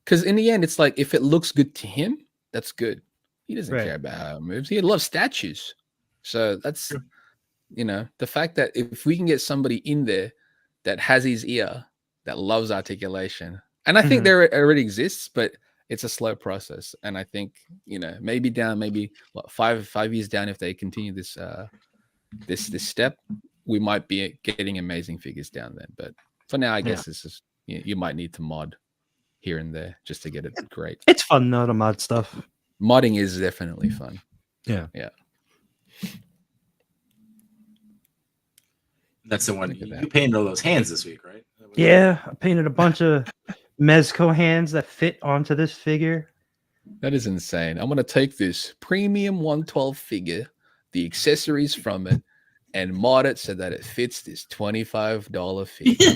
Because in the end, it's like if it looks good to him, that's good. He doesn't Right. care about how it moves. He loves statues. So that's, True. the fact that if we can get somebody in there that has his ear, that loves articulation, and I think there already exists, but it's a slow process. And I think, maybe 5 years down, if they continue this this step, we might be getting amazing figures down then. But for now, I guess this is, you might need to mod here and there just to get it great. It's fun though to mod stuff. Modding is definitely fun. Yeah. That's the one. Look at You that. painted all those hands this week, right? Yeah, I painted a bunch of Mezco hands that fit onto this figure. That is insane. I'm going to take this premium 112 figure, the accessories from it, and mod it so that it fits this $25 figure.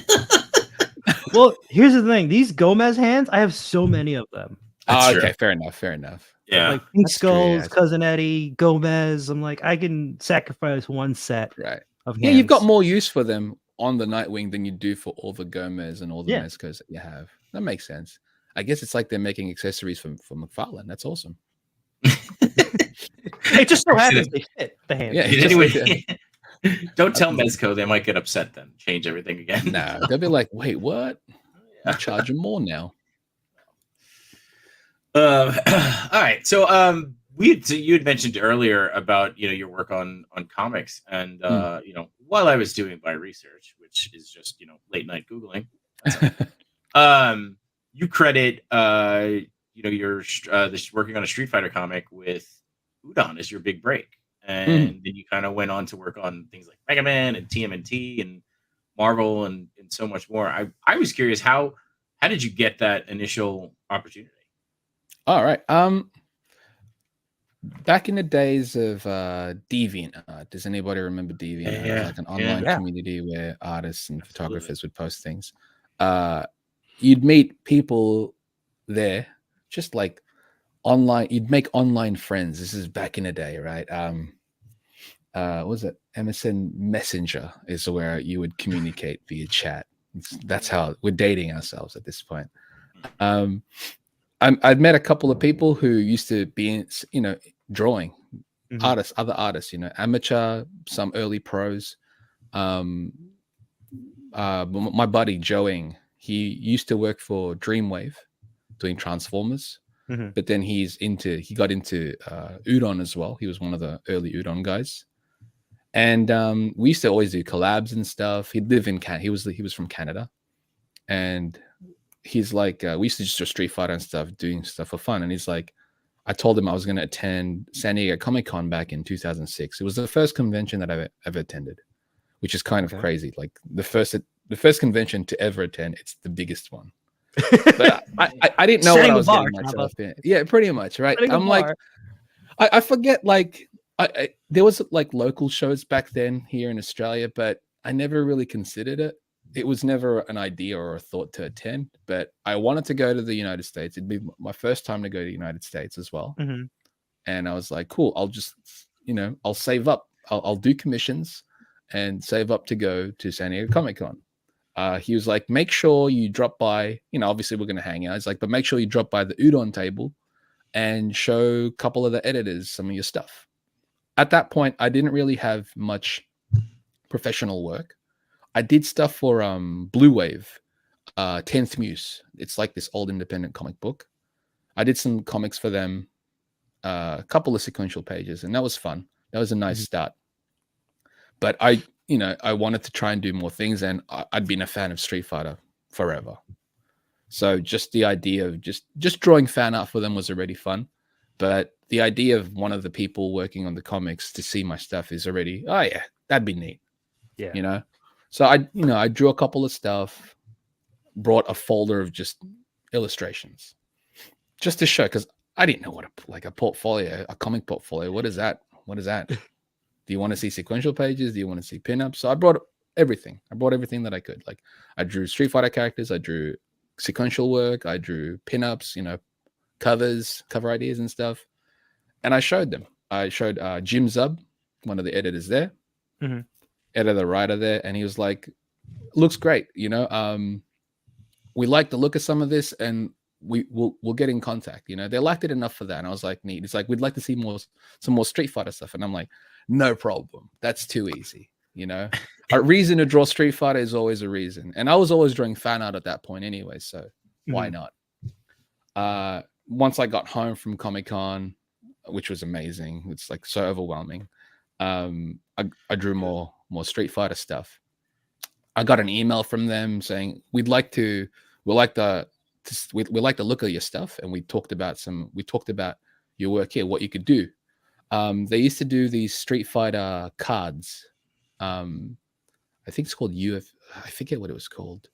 Well, here's the thing. These Gomez hands, I have so many of them. That's Okay, true. fair enough. Yeah. Like Pink That's true, Skulls, yeah. Cousin Eddie, Gomez. I'm like, I can sacrifice one set Right. of hands. Yeah, you've got more use for them on the Nightwing than you do for all the Gomez and all the Mezcos that you have. That makes sense. I guess it's like they're making accessories for McFarlane. That's awesome. It just so happens they fit the hands. Yeah, Anyway, don't tell Mezco. They might get upset then. Change everything again. No, they'll be like, wait, what? I'm charging more now. All right. So you had mentioned earlier about your work on comics, and while I was doing my research, which is just late night googling, you credit your this working on a Street Fighter comic with Udon as your big break, and then you kind of went on to work on things like Mega Man and TMNT and Marvel and so much more. I was curious, how did you get that initial opportunity? All right. Back in the days of DeviantArt, does anybody remember DeviantArt? It was like an online community where artists and photographers would post things. You'd meet people there, just like online. You'd make online friends. This is back in the day, right? What was it? MSN Messenger is where you would communicate via chat. That's how we're dating ourselves at this point. I'd met a couple of people who used to be in, drawing artists, other artists, amateur, some early pros. My buddy Joeing, he used to work for Dreamwave doing Transformers, but then he got into Udon as well. He was one of the early Udon guys. And we used to always do collabs and stuff. He'd live in Canada. He was from Canada. And he's like, we used to just do Street Fighter and stuff, doing stuff for fun. And he's like, I told him I was going to attend San Diego Comic-Con back in 2006. It was the first convention that I've ever attended, which is kind of crazy. Like the first convention to ever attend, it's the biggest one. But I didn't know what I was getting myself in. Yeah, pretty much, right? I'm like, I forget, like, there was like local shows back then here in Australia, but I never really considered it. It was never an idea or a thought to attend, but I wanted to go to the United States. It'd be my first time to go to the United States as well. And I was like, cool, I'll just, I'll save up. I'll do commissions and save up to go to San Diego Comic-Con. He was like, make sure you drop by, obviously we're going to hang out. He's like, but make sure you drop by the Udon table and show a couple of the editors some of your stuff. At that point, I didn't really have much professional work. I did stuff for Blue Wave, 10th Muse. It's like this old independent comic book. I did some comics for them, a couple of sequential pages, and that was fun. That was a nice start. But I wanted to try and do more things, and I'd been a fan of Street Fighter forever. So just the idea of just drawing fan art for them was already fun. But the idea of one of the people working on the comics to see my stuff is already, oh yeah, that'd be neat. Yeah. So I drew a couple of stuff, brought a folder of just illustrations just to show, because I didn't know what a portfolio, a comic portfolio. What is that? Do you want to see sequential pages? Do you want to see pinups? So I brought everything. I brought everything that I could. Like I drew Street Fighter characters. I drew sequential work. I drew pinups, cover ideas and stuff. And I showed them. I showed Jim Zub, one of the editors there, editor writer there, and he was like, "Looks great, we like the look of some of this, and we'll get in contact." They liked it enough for that, and I was like, "Neat." It's like, we'd like to see some more Street Fighter stuff, and I'm like, "No problem. That's too easy." A reason to draw Street Fighter is always a reason, and I was always drawing fan art at that point anyway, so why not? Once I got home from Comic-Con, which was amazing, it's like so overwhelming. I drew more Street Fighter stuff. I got an email from them saying we like the look of your stuff, and we talked about your work here, what you could do. They used to do these Street Fighter cards. I think it's called I forget what it was called,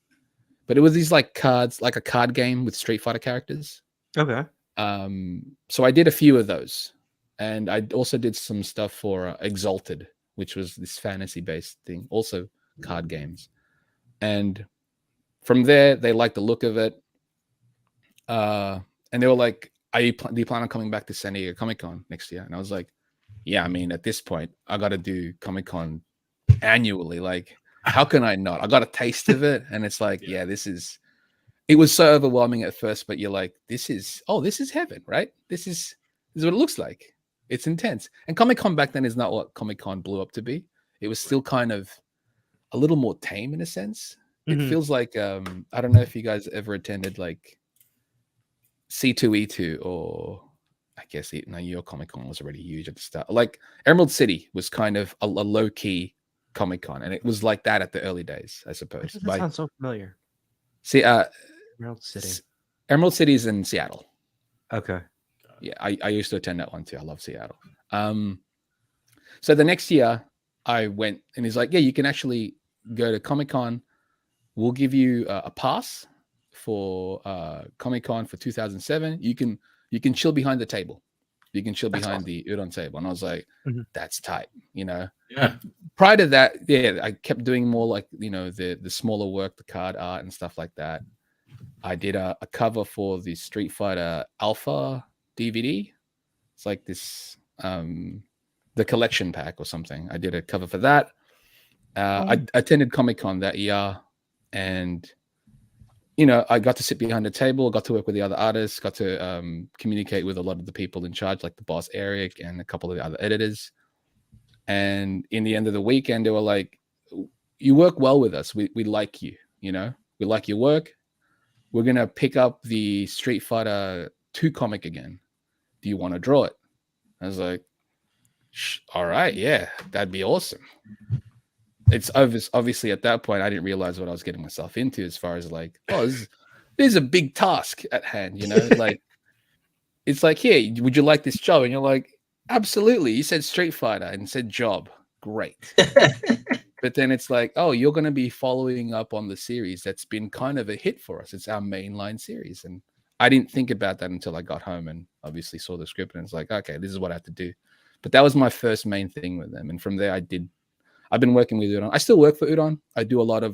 but it was these like cards, like a card game with Street Fighter characters. Okay. So I did a few of those, and I also did some stuff for Exalted, which was this fantasy-based thing, also card games. And from there, they liked the look of it, and they were like, do you plan on coming back to San Diego Comic-Con next year? And I was like, yeah, I mean, at this point, I got to do Comic-Con annually. Like, how can I not? I got a taste of it, and it's like, yeah, it was so overwhelming at first, but you're like, this is heaven, right? This is what it looks like. It's intense. And Comic-Con back then is not what Comic-Con blew up to be. It was still kind of a little more tame in a sense. It feels like, I don't know if you guys ever attended like C2E2, or I guess your Comic-Con was already huge at the start. Like Emerald City was kind of a low-key Comic-Con, and it was like that at the early days, I suppose. That sounds so familiar. See, Emerald City. Emerald City is in Seattle. Okay. Yeah, I used to attend that one too. I love Seattle. So the next year I went, and he's like, yeah, you can actually go to Comic-Con. We'll give you a pass for Comic-Con for 2007. You can chill behind the table. You can chill behind the udon table. And I was like, that's tight, Yeah. Prior to that, I kept doing more like, the smaller work, the card art and stuff like that. I did a cover for the Street Fighter Alpha DVD. It's like this, the collection pack or something. I did a cover for that. I attended Comic-Con that year, and I got to sit behind the table, got to work with the other artists, got to communicate with a lot of the people in charge, like the boss Eric and a couple of the other editors. And in the end of the weekend, they were like, you work well with us. We like you, we like your work. We're going to pick up the Street Fighter 2 comic again. Do you want to draw it? I was like, all right, yeah, that'd be awesome. It's obviously at that point, I didn't realize what I was getting myself into as far as like, there's a big task at hand, like, it's like, here, would you like this job? And you're like, absolutely. You said Street Fighter and said job. Great. But then it's like, oh, you're going to be following up on the series that's been kind of a hit for us. It's our mainline series. And I didn't think about that until I got home and obviously saw the script. And it's like, okay, this is what I have to do. But that was my first main thing with them. And from there, I've been working with Udon. I still work for Udon. I do a lot of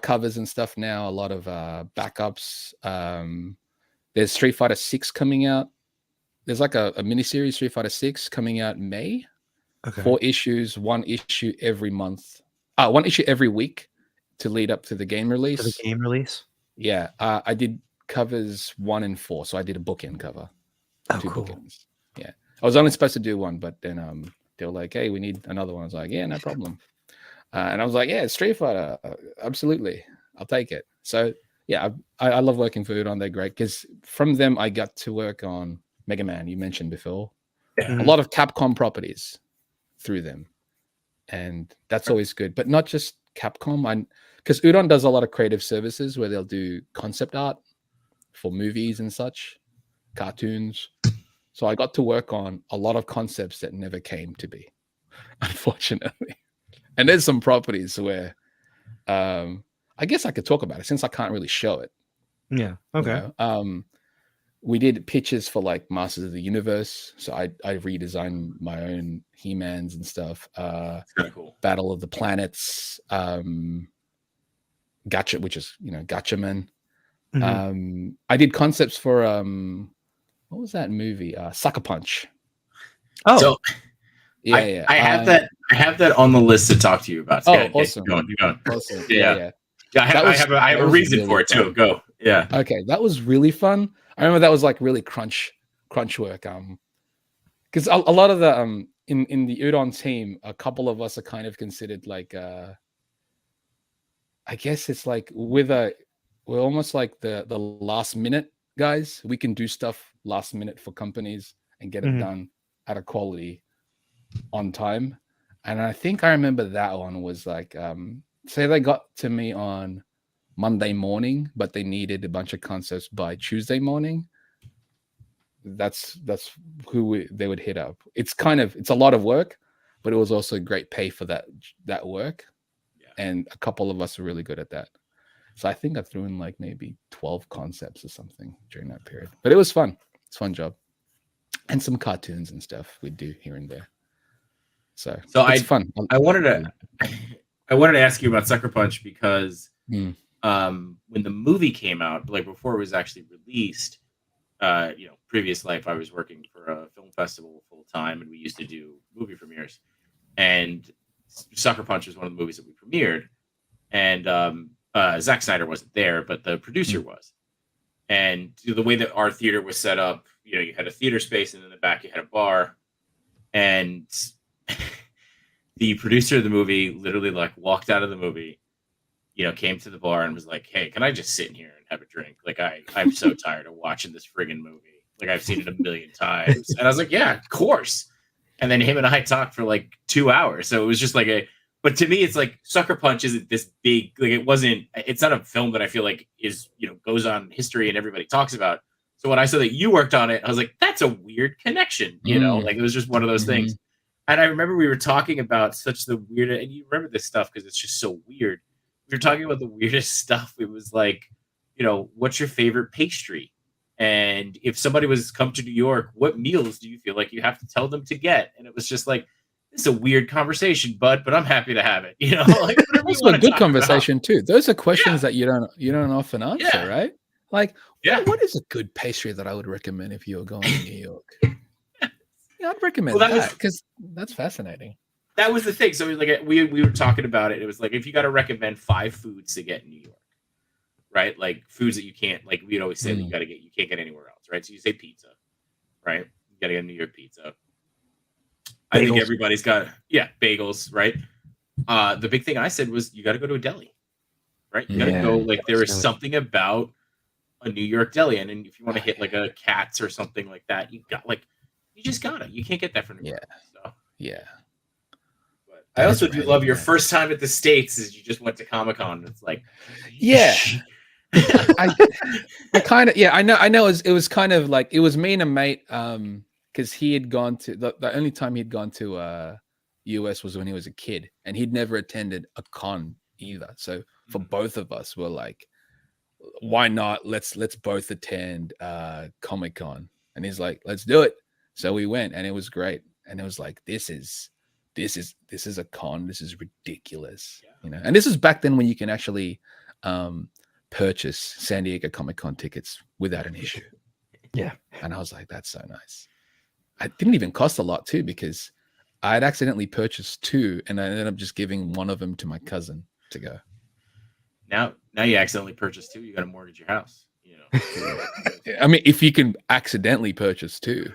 covers and stuff now, a lot of backups. There's Street Fighter 6 coming out. There's like a miniseries, Street Fighter 6, coming out in May. Okay. 4 issues, 1 issue every month. 1 issue every week to lead up to the game release. Yeah. I did covers 1 and 4. So I did a bookend cover. 2 cool. Bookends. Yeah. I was only supposed to do 1, but then they were like, hey, we need another one. I was like, yeah, no problem. And I was like, yeah, Street Fighter. Absolutely. I'll take it. So yeah, I love working for Udon. They're great because from them, I got to work on Mega Man, you mentioned before. A lot of Capcom properties through them. And that's always good. But not just Capcom. Because Udon does a lot of creative services where they'll do concept art for movies and such, cartoons. So I got to work on a lot of concepts that never came to be, unfortunately. And there's some properties where I guess I could talk about it since I can't really show it. Yeah. Okay. we did pitches for like Masters of the Universe. So I redesigned my own He-Mans and stuff. It's kind of cool. Battle of the Planets, Gacha, which is Gatchaman. I did concepts for what was that movie? Sucker Punch. Oh, So Yeah, I have that. I have that on the list to talk to you about. So awesome. Keep going. Awesome. Yeah. I have a reason really for it fun. too. Go. Yeah. Okay, that was really fun. I remember that was like really crunch work. Because a lot of the in the Udon team, a couple of us are kind of considered like I guess it's like we're almost like the last minute guys. We can do stuff last minute for companies and get it done at a quality on time. And I think I remember that one was like say they got to me on Monday morning, but they needed a bunch of concepts by Tuesday morning. That's who they would hit up. It's a lot of work, but it was also great pay for that work. Yeah. And a couple of us are really good at that. So I think I threw in like maybe 12 concepts or something during that period. But it was fun. It's a fun job. And some cartoons and stuff we'd do here and there. So it's fun. I wanted to ask you about Sucker Punch because when the movie came out, like before it was actually released, previous life I was working for a film festival full time, and we used to do movie premieres. And Sucker Punch was one of the movies that we premiered, and Zack Snyder wasn't there, but the producer was. And the way that our theater was set up, you had a theater space, and in the back you had a bar, and the producer of the movie literally like walked out of the movie, came to the bar and was like, "Hey, can I just sit in here and have a drink? Like I'm so tired of watching this friggin' movie. Like I've seen it a million times." And I was like, "Yeah, of course." And then him and I talked for like 2 hours. So it was just like but to me, it's like Sucker Punch isn't this big, like it's not a film that I feel like is, goes on history and everybody talks about. So when I saw that you worked on it, I was like, that's a weird connection, like it was just one of those things. And I remember we were talking about such the weird, and you remember this stuff because it's just so weird. We were talking about the weirdest stuff. It was like, what's your favorite pastry? And if somebody was come to New York, what meals do you feel like you have to tell them to get? And it was just like, it's a weird conversation, but I'm happy to have it. Like that's a good conversation too. Those are questions that you don't often answer, right? Like, what is a good pastry that I would recommend if you were going to New York? I'd recommend that because that's fascinating. That was the thing. So like we were talking about it. It was like if you got to recommend 5 foods to get in New York, right? Like foods that you can't, like we'd always say that you can't get anywhere else, right? So you say pizza, right? You got to get a New York pizza. I think everybody's got bagels, right? The big thing I said was you got to go to a deli, right? You got to go. Like there is something about a New York deli, and then if you want to hit like a Katz or something like that, you just gotta. You can't get that from New York. So. Yeah. But I also do love your first time at the States is you just went to Comic-Con. It's like, I kind of I know it was kind of like it was me and a mate because he had gone to the only time he'd gone to US was when he was a kid, and he'd never attended a con either. So for both of us, we're like, why not? Let's both attend Comic-Con. And he's like, let's do it. So we went, and it was great. And it was like, this is a con. This is ridiculous, And this is back then when you can actually purchase San Diego Comic-Con tickets without an issue. Yeah. And I was like, that's so nice. It didn't even cost a lot too, because I had accidentally purchased 2, and I ended up just giving one of them to my cousin to go. Now you accidentally purchased 2. You got to mortgage your house. I mean, if you can accidentally purchase 2,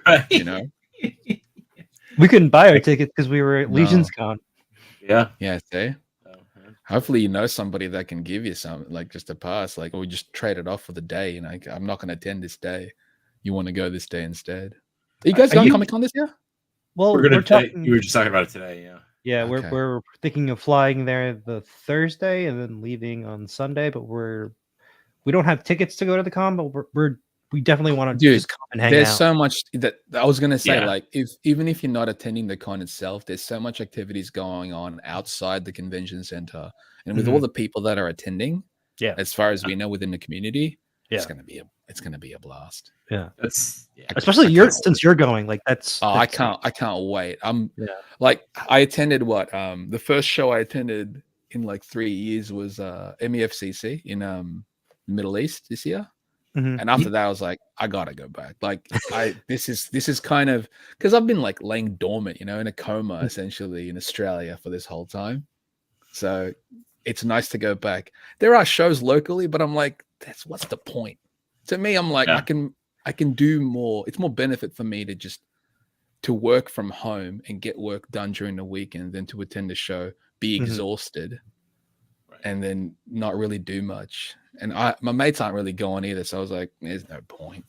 we couldn't buy our tickets because we were at Legion's Con. Yeah. See. Hopefully, you know somebody that can give you some, like just a pass, like, or we just trade it off for the day. I'm not going to attend this day. You want to go this day instead? Are you guys going Comic-Con this year? Well, we're talking. You were just talking about it today. Yeah. Yeah, okay. We're thinking of flying there the Thursday and then leaving on Sunday, but we don't have tickets to go to the con, but we definitely want to just come and hang out. There's so much that I was gonna say, like even if you're not attending the con itself, there's so much activities going on outside the convention center, and with all the people that are attending, as far as we know within the community, it's gonna be a it's gonna be a blast. Yeah, That's especially since you're going. Like that's. I can't wait. Yeah. Like I attended the first show I attended in like 3 years was MEFCC in Middle East this year. Mhm. And after that, I was like, I gotta go back. Like, this is kind of because I've been like laying dormant, in a coma essentially in Australia for this whole time. So it's nice to go back. There are shows locally, but I'm like, what's the point? To me, I'm like, I can do more. It's more benefit for me to work from home and get work done during the weekend than to attend a show, be exhausted, and then not really do much. And my mates aren't really going either, so I was like, "There's no point."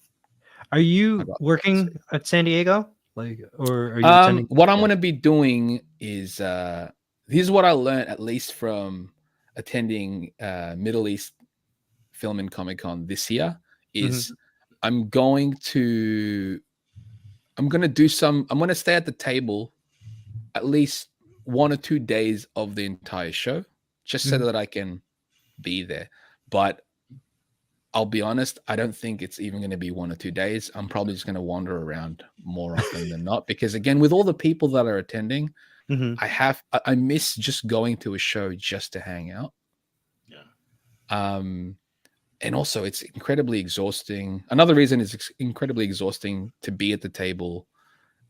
Are you working at San Diego, or are you attending? What I'm going to be doing is this is what I learned at least from attending Middle East Film and Comic Con this year. Is I'm going to stay at the table at least 1 or 2 days of the entire show, just so that I can be there. But I'll be honest, I don't think it's even going to be 1 or 2 days. I'm probably just going to wander around more often than not, because again, with all the people that are attending, I miss just going to a show just to hang out. Yeah. And also it's incredibly exhausting. Another reason is it's incredibly exhausting to be at the table.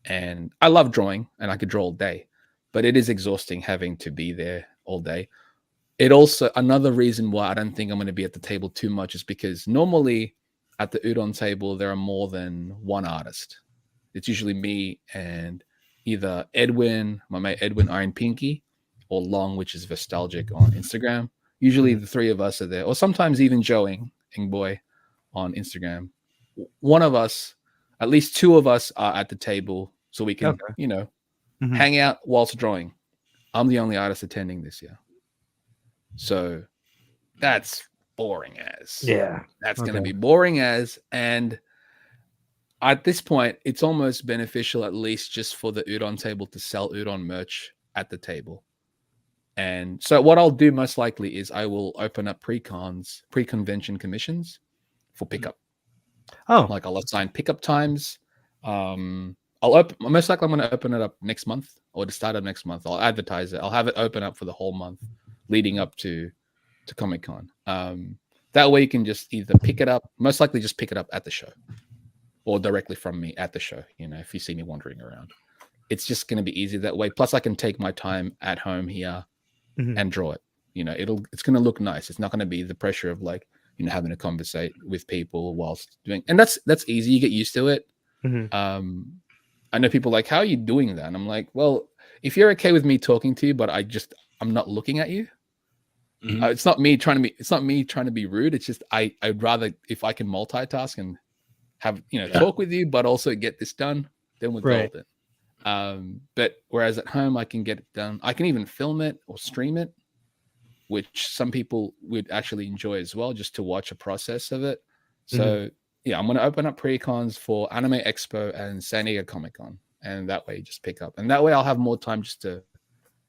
And I love drawing and I could draw all day, but it is exhausting having to be there all day. It also, another reason why I don't think I'm going to be at the table too much is because normally at the udon table, there are more than one artist. It's usually me and either Edwin, my mate Edwin Iron Pinky, or Long, which is Nostalgic on Instagram. Usually the three of us are there, or sometimes even Joe Boy on Instagram. One of us, at least two of us are at the table so we can, hang out whilst drawing. I'm the only artist attending this year. So that's boring as. Yeah. That's going to be boring as. And at this point, it's almost beneficial, at least just for the udon table, to sell udon merch at the table. And so what I'll do most likely is I will open up pre-convention commissions for pickup. Oh, like I'll assign pickup times. Most likely I'm going to open it up next month or the start of next month. I'll advertise it. I'll have it open up for the whole month leading up to Comic-Con. That way you can just either pick it up, most likely just pick it up at the show or directly from me at the show. If you see me wandering around, it's just going to be easy that way. Plus I can take my time at home here and draw it. It's going to look nice. It's not going to be the pressure of having to conversate with people whilst doing, and that's easy. You get used to it. I know people like, how are you doing that? And I'm like, well, if you're okay with me talking to you, but I'm not looking at you. It's not me trying to be rude. It's just I'd rather, if I can multitask and have talk with you, but also get this done, then we're golden. But whereas at home I can get it done. I can even film it or stream it, which some people would actually enjoy as well, just to watch a process of it. So I'm going to open up pre-cons for Anime Expo and San Diego Comic-Con, and that way just pick up, and that way I'll have more time just to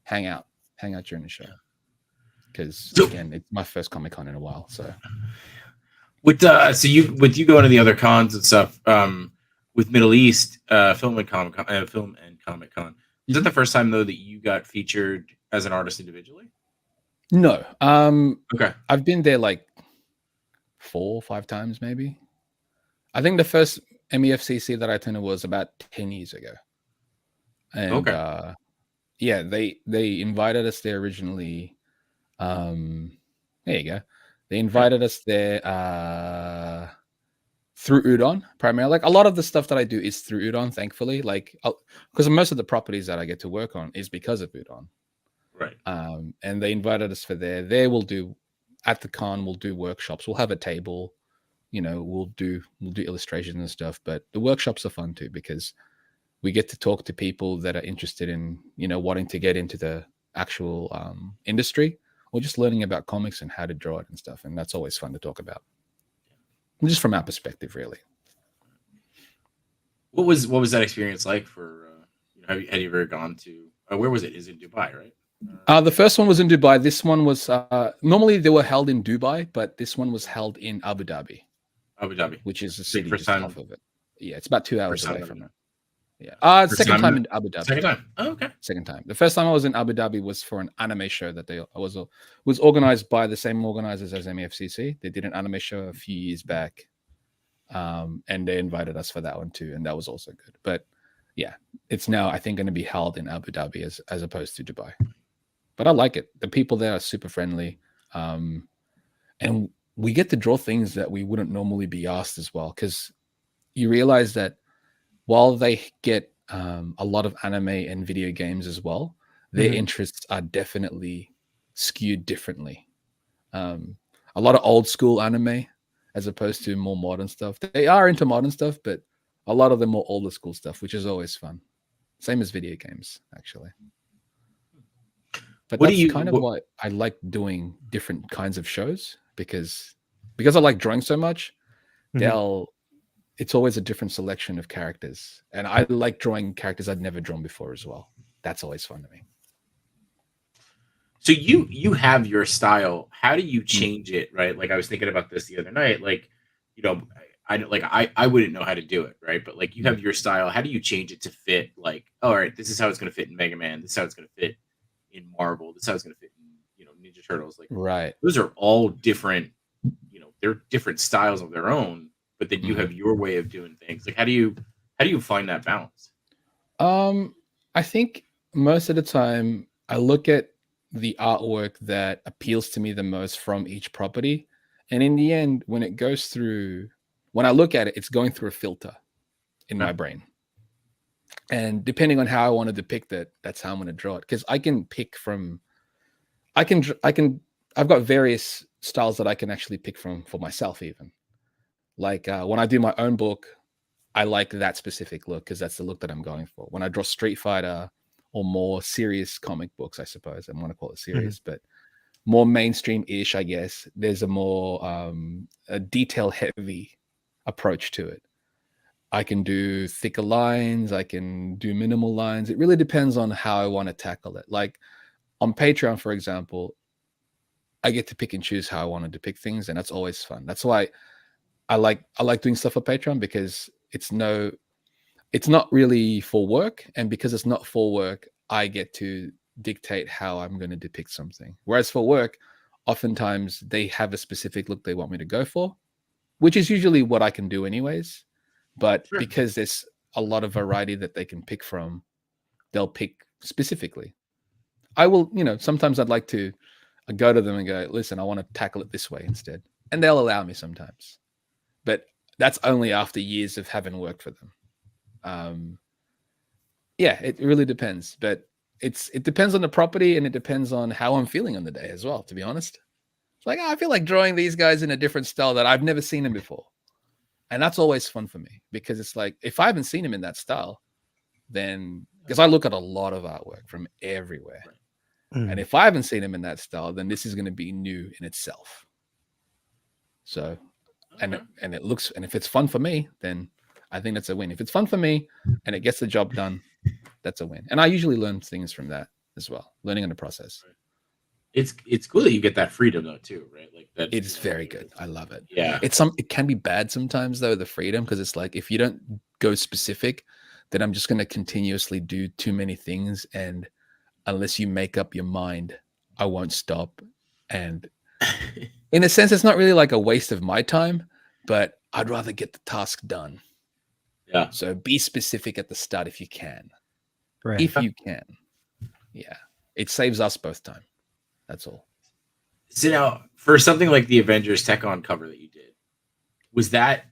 hang out during the show. Because again, it's my first Comic-Con in a while. So with you going to the other cons and stuff, with Middle East Film and Comic-Con, is that the first time though that you got featured as an artist individually? No. Okay. I've been there like 4 or 5 times maybe. I think the first MEFCC that I attended was about 10 years ago. And they invited us there originally. There you go. They invited us there through Udon primarily. Like a lot of the stuff that I do is through Udon, thankfully. Like because most of the properties that I get to work on is because of Udon. Right. And they invited us for there. There we'll do at the con. We'll do workshops. We'll have a table. We'll do illustrations and stuff. But the workshops are fun too because we get to talk to people that are interested in wanting to get into the actual industry, or just learning about comics and how to draw it and stuff. And that's always fun to talk about. Just from our perspective, really. What was that experience like for, had you ever gone to, where was it? Is it Dubai, right? The first one was in Dubai. This one was, normally they were held in Dubai, but this one was held in Abu Dhabi. Abu Dhabi. which is a Big city first just time. off of it. Yeah, it's about 2 hours First time away in from Abu it. Yeah. First Second time time in- in Abu Dhabi. Second time. Oh, okay. Second time. The first time I was in Abu Dhabi was for an anime show that was organized by the same organizers as MEFCC. They did an anime show a few years back, and they invited us for that one too, and that was also good. But yeah, it's now I think going to be held in Abu Dhabi as opposed to Dubai. But I like it. The people there are super friendly, and we get to draw things that we wouldn't normally be asked as well, because you realize that while they get a lot of anime and video games as well, their interests are definitely skewed differently. A lot of old school anime as opposed to more modern stuff. They are into modern stuff, but a lot of them more older school stuff, which is always fun. Same as video games, actually. But that's kind of why I like doing different kinds of shows, because I like drawing so much. It's always a different selection of characters. And I like drawing characters I'd never drawn before as well. That's always fun to me. So you have your style. How do you change it, right? Like I was thinking about this the other night. Like, you know, I wouldn't know how to do it, right? But like you have your style. How do you change it to fit? Like, all right, this is how it's going to fit in Mega Man. This is how it's going to fit in Marvel. This is how it's going to fit in, you know, Ninja Turtles. Like, right. Those are all different. You know, they're different styles of their own. But then you have your way of doing things. Like, how do you find that balance? I think most of the time I look at the artwork that appeals to me the most from each property, and in the end, when I look at it, it's going through a filter in my brain, and depending on how I want to depict it, that's how I'm going to draw it. Because I can pick from, I've got various styles that I can actually pick from for myself even. Like when I do my own book, I like that specific look because that's the look that I'm going for. When I draw Street Fighter or more serious comic books, I suppose I want to call it serious, but more mainstream-ish, I guess, there's a more a detail-heavy approach to it. I can do thicker lines. I can do minimal lines. It really depends on how I want to tackle it. Like on Patreon, for example, I get to pick and choose how I want to depict things, and that's always fun. That's why I like doing stuff for Patreon, because it's not really for work, and because it's not for work, I get to dictate how I'm going to depict something. Whereas for work, oftentimes they have a specific look they want me to go for, which is usually what I can do anyways. But because there's a lot of variety that they can pick from, they'll pick specifically. I will, sometimes I'd like to go to them and go, listen, I want to tackle it this way instead. And they'll allow me sometimes. But that's only after years of having worked for them. Yeah, it really depends. But it depends on the property, and it depends on how I'm feeling on the day as well, to be honest. It's like, I feel like drawing these guys in a different style that I've never seen them before. And that's always fun for me, because it's like, if I haven't seen him in that style, then, because I look at a lot of artwork from everywhere. And if I haven't seen him in that style, then this is going to be new in itself. So, and it looks, and if it's fun for me, then I think that's a win. If it's fun for me and it gets the job done, that's a win. And I usually learn things from that as well, learning in the process. It's cool that you get that freedom though too, right? Like that. It's very good. I love it. Yeah. It can be bad sometimes though, the freedom, because it's like, if you don't go specific, then I'm just going to continuously do too many things, and unless you make up your mind, I won't stop. And in a sense, it's not really like a waste of my time, but I'd rather get the task done. Yeah. So be specific at the start if you can. Right. If you can. Yeah. It saves us both time. That's all. So now, for something like the Avengers Tech On cover that you did,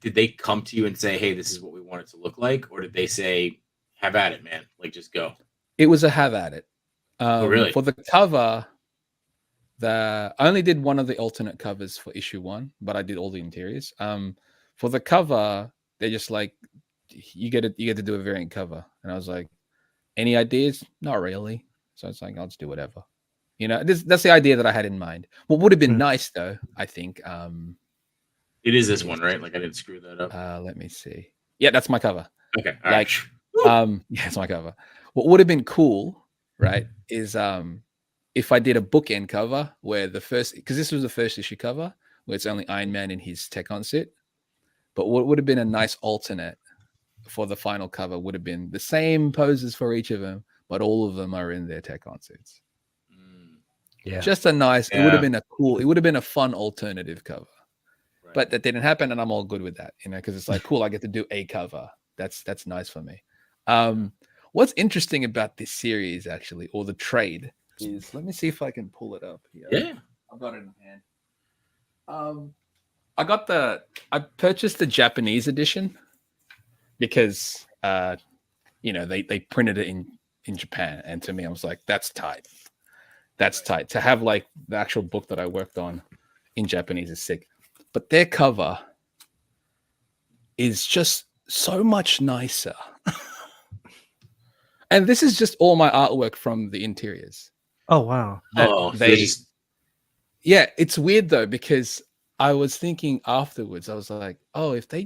did they come to you and say, hey, this is what we want it to look like? Or did they say, have at it, man? Like, just go? It was a have at it. Oh, really? For the cover, I only did one of the alternate covers for issue 1, but I did all the interiors. For the cover, they're just like, you get to do a variant cover. And I was like, any ideas? Not really. So it's like, I'll just do whatever. That's the idea that I had in mind. What would have been nice though, I think. It is this one, right? Like, I didn't screw that up. Let me see. Yeah, that's my cover. Okay. All right. Yeah, it's my cover. What would have been cool, right, is if I did a bookend cover where because this was the first issue cover where it's only Iron Man in his tech on suit. But what would have been a nice alternate for the final cover would have been the same poses for each of them, but all of them are in their Tech-On suits. Yeah. Just a nice, it would have been a cool, it would have been a fun alternative cover. Right. But that didn't happen, and I'm all good with that, because it's like, cool, I get to do a cover. That's nice for me. What's interesting about this series, actually, or the trade, is, let me see if I can pull it up here. Yeah. I've got it in hand. I purchased the Japanese edition because they printed it in Japan, and to me, I was like, that's tight. That's tight. To have like the actual book that I worked on in Japanese is sick. But their cover is just so much nicer. And this is just all my artwork from the interiors. Oh wow. Yeah, it's weird though, because I was thinking afterwards, I was like, oh, if they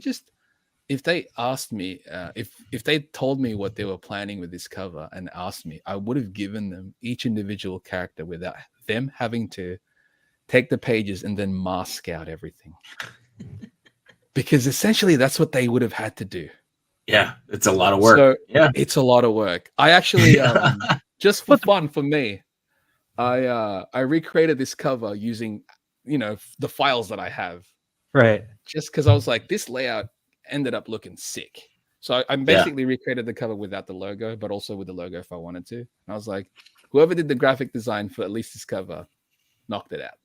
asked me, if they told me what they were planning with this cover and asked me, I would have given them each individual character without them having to take the pages and then mask out everything. Because essentially that's what they would have had to do. Yeah, it's a lot of work. So yeah, it's a lot of work. I actually, just for fun for me, I recreated this cover using, the files that I have. Right. Just because I was like, this layout ended up looking sick. So I basically recreated the cover without the logo, but also with the logo if I wanted to. And I was like, whoever did the graphic design for at least this cover, knocked it out.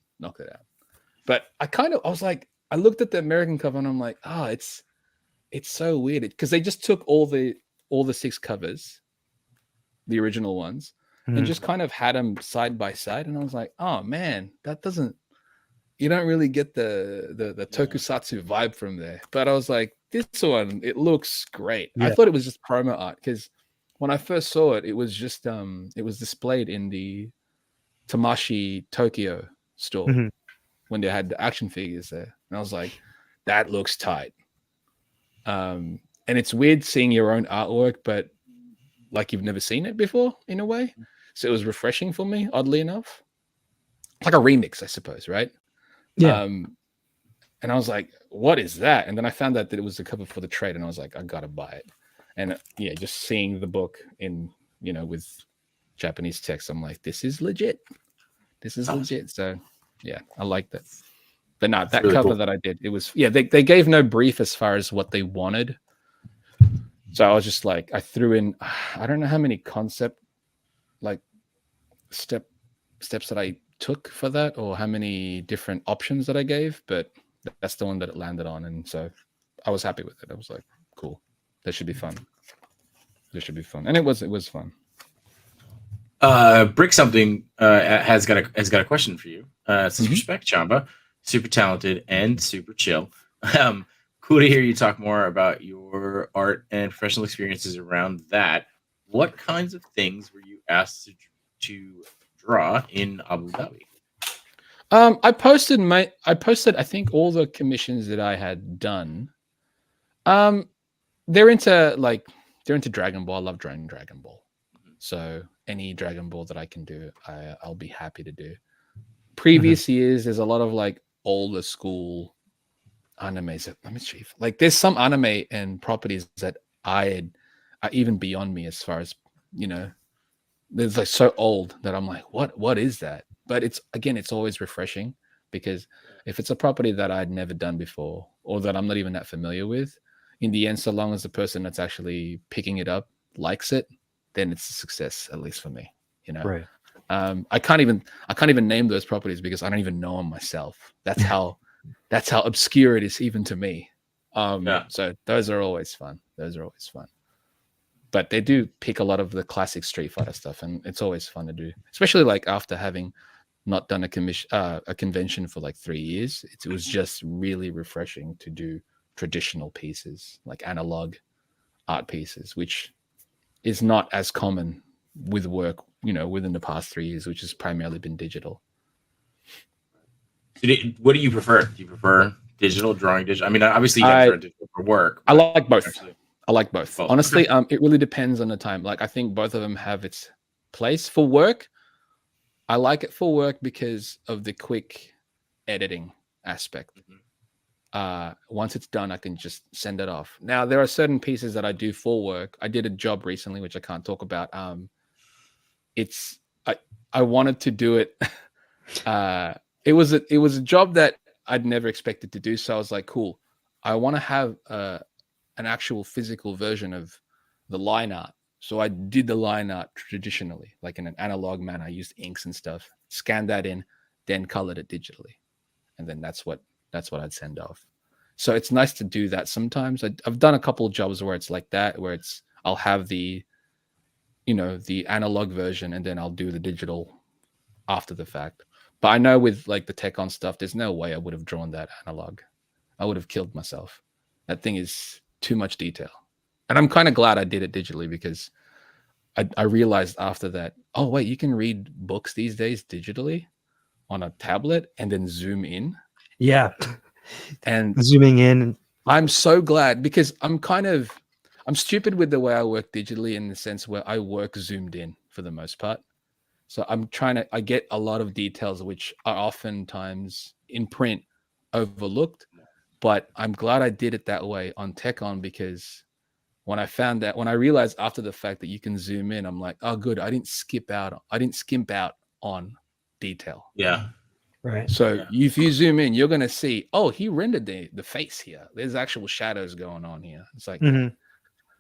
But I was like, I looked at the American cover and I'm like, it's so weird because they just took all the 6 covers, the original ones, and just kind of had them side by side. And I was like, oh man, you don't really get the tokusatsu vibe from there. But I was like, this one, it looks great. I thought it was just promo art because when I first saw it, it was just it was displayed in the Tamashi Tokyo store when they had the action figures there. And I was like, that looks tight. And it's weird seeing your own artwork, but like you've never seen it before in a way. So it was refreshing for me, oddly enough. Like a remix, I suppose, right? Yeah. And I was like, what is that? And then I found out that it was the cover for the trade, and I was like, I gotta buy it. And just seeing the book in, with Japanese text, I'm like, this is legit. Legit. So yeah, I like that. But no, that really cover cool. That I did, it was, they gave no brief as far as what they wanted. So I was just like, I threw in, I don't know how many concept, like steps that I took for that, or how many different options that I gave, but that's the one that it landed on. And so I was happy with it. I was like, cool, that should be fun. And it was fun. Brick something has got a question for you. Says respect, Chamba, super talented and super chill. Cool to hear you talk more about your art and professional experiences around that. What kinds of things were you asked to draw in Abu Dhabi? I posted I think all the commissions that I had done. They're into Dragon Ball. I love drawing Dragon Ball. So any Dragon Ball that I can do, I'll be happy to do. Previous years, there's a lot of like older school animes. Let me see. Like there's some anime and properties that are even beyond me as far as, there's like so old that I'm like, what is that? But it's always refreshing because if it's a property that I'd never done before or that I'm not even that familiar with, in the end, so long as the person that's actually picking it up likes it, then it's a success, at least for me, Right. I can't even name those properties because I don't even know them myself. That's how obscure it is even to me. So those are always fun. But they do pick a lot of the classic Street Fighter stuff, and it's always fun to do, especially like after having not done a convention for like 3 years. It was just really refreshing to do traditional pieces, like analog art pieces, which is not as common with work, within the past 3 years, which has primarily been digital. What do you prefer? Do you prefer digital, drawing digital? I mean, obviously you have digital for work. I like both. I like both. Honestly, okay. It really depends on the time. Like I think both of them have its place. For work, I like it for work because of the quick editing aspect. once it's done, I can just send it off. Now, there are certain pieces that I do for work. I did a job recently, which I can't talk about. It's I wanted to do it. It was a job that I'd never expected to do. So I was like, cool. I want to have an actual physical version of the line art. So I did the line art traditionally, like in an analog manner. I used inks and stuff, scanned that in, then colored it digitally, and then that's what I'd send off. So it's nice to do that sometimes. I've done a couple of jobs where it's like that, where I'll have the analog version, and then I'll do the digital after the fact. But I know with like the tech on stuff, there's no way I would have drawn that analog. I would have killed myself. That thing is too much detail. And I'm kind of glad I did it digitally, because I realized after that, oh, wait, you can read books these days digitally on a tablet and then zoom in. Yeah. And zooming in. I'm so glad, because I'm stupid with the way I work digitally, in the sense where I work zoomed in for the most part. So I get a lot of details which are oftentimes in print overlooked, but I'm glad I did it that way on TechOn, because when I realized after the fact that you can zoom in, I'm like, oh, good. I didn't skimp out on detail. Yeah. Right. So if you zoom in, you're going to see, oh, he rendered the face here. There's actual shadows going on here. It's like,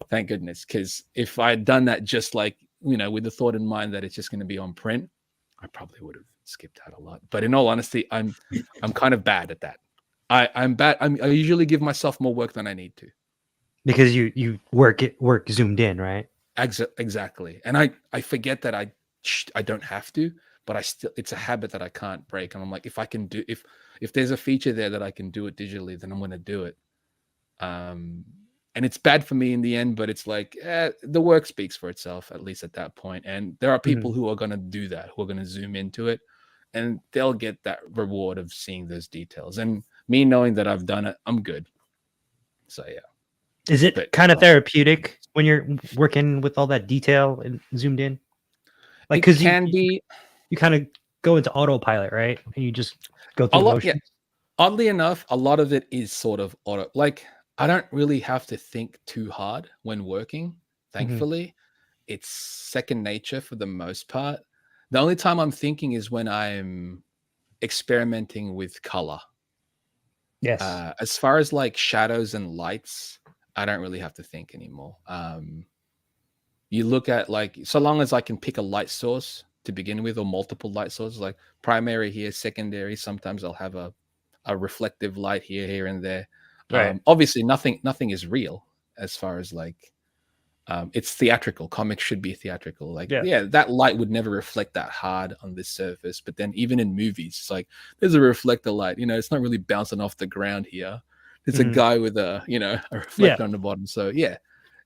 thank goodness. Because if I had done that just like, with the thought in mind that it's just going to be on print, I probably would have skipped out a lot. But in all honesty, I'm kind of bad at that. I'm bad. I usually give myself more work than I need to. Because you work zoomed in, right? Exactly. And I forget that I don't have to, but it's a habit that I can't break. And I'm like, if there's a feature there that I can do it digitally, then I'm going to do it. And it's bad for me in the end, but it's like, the work speaks for itself, at least at that point. And there are people who are going to do that, who are going to zoom into it, and they'll get that reward of seeing those details. And me knowing that I've done it, I'm good. So, yeah. Is it kind of therapeutic when you're working with all that detail and zoomed in? Like, because you kind of go into autopilot, right? And you just go through the motions. Yeah. Oddly enough, a lot of it is sort of auto. Like, I don't really have to think too hard when working. Thankfully, it's second nature for the most part. The only time I'm thinking is when I'm experimenting with color. Yes. As far as like shadows and lights, I don't really have to think anymore. You look at like, so long as I can pick a light source to begin with, or multiple light sources, like primary here, secondary. Sometimes I'll have a reflective light here and there. Right. Obviously, nothing is real as far as like, it's theatrical. Comics should be theatrical. Like, that light would never reflect that hard on this surface. But then even in movies, it's like there's a reflector light. It's not really bouncing off the ground here. There's a guy with a reflector on the bottom. So yeah,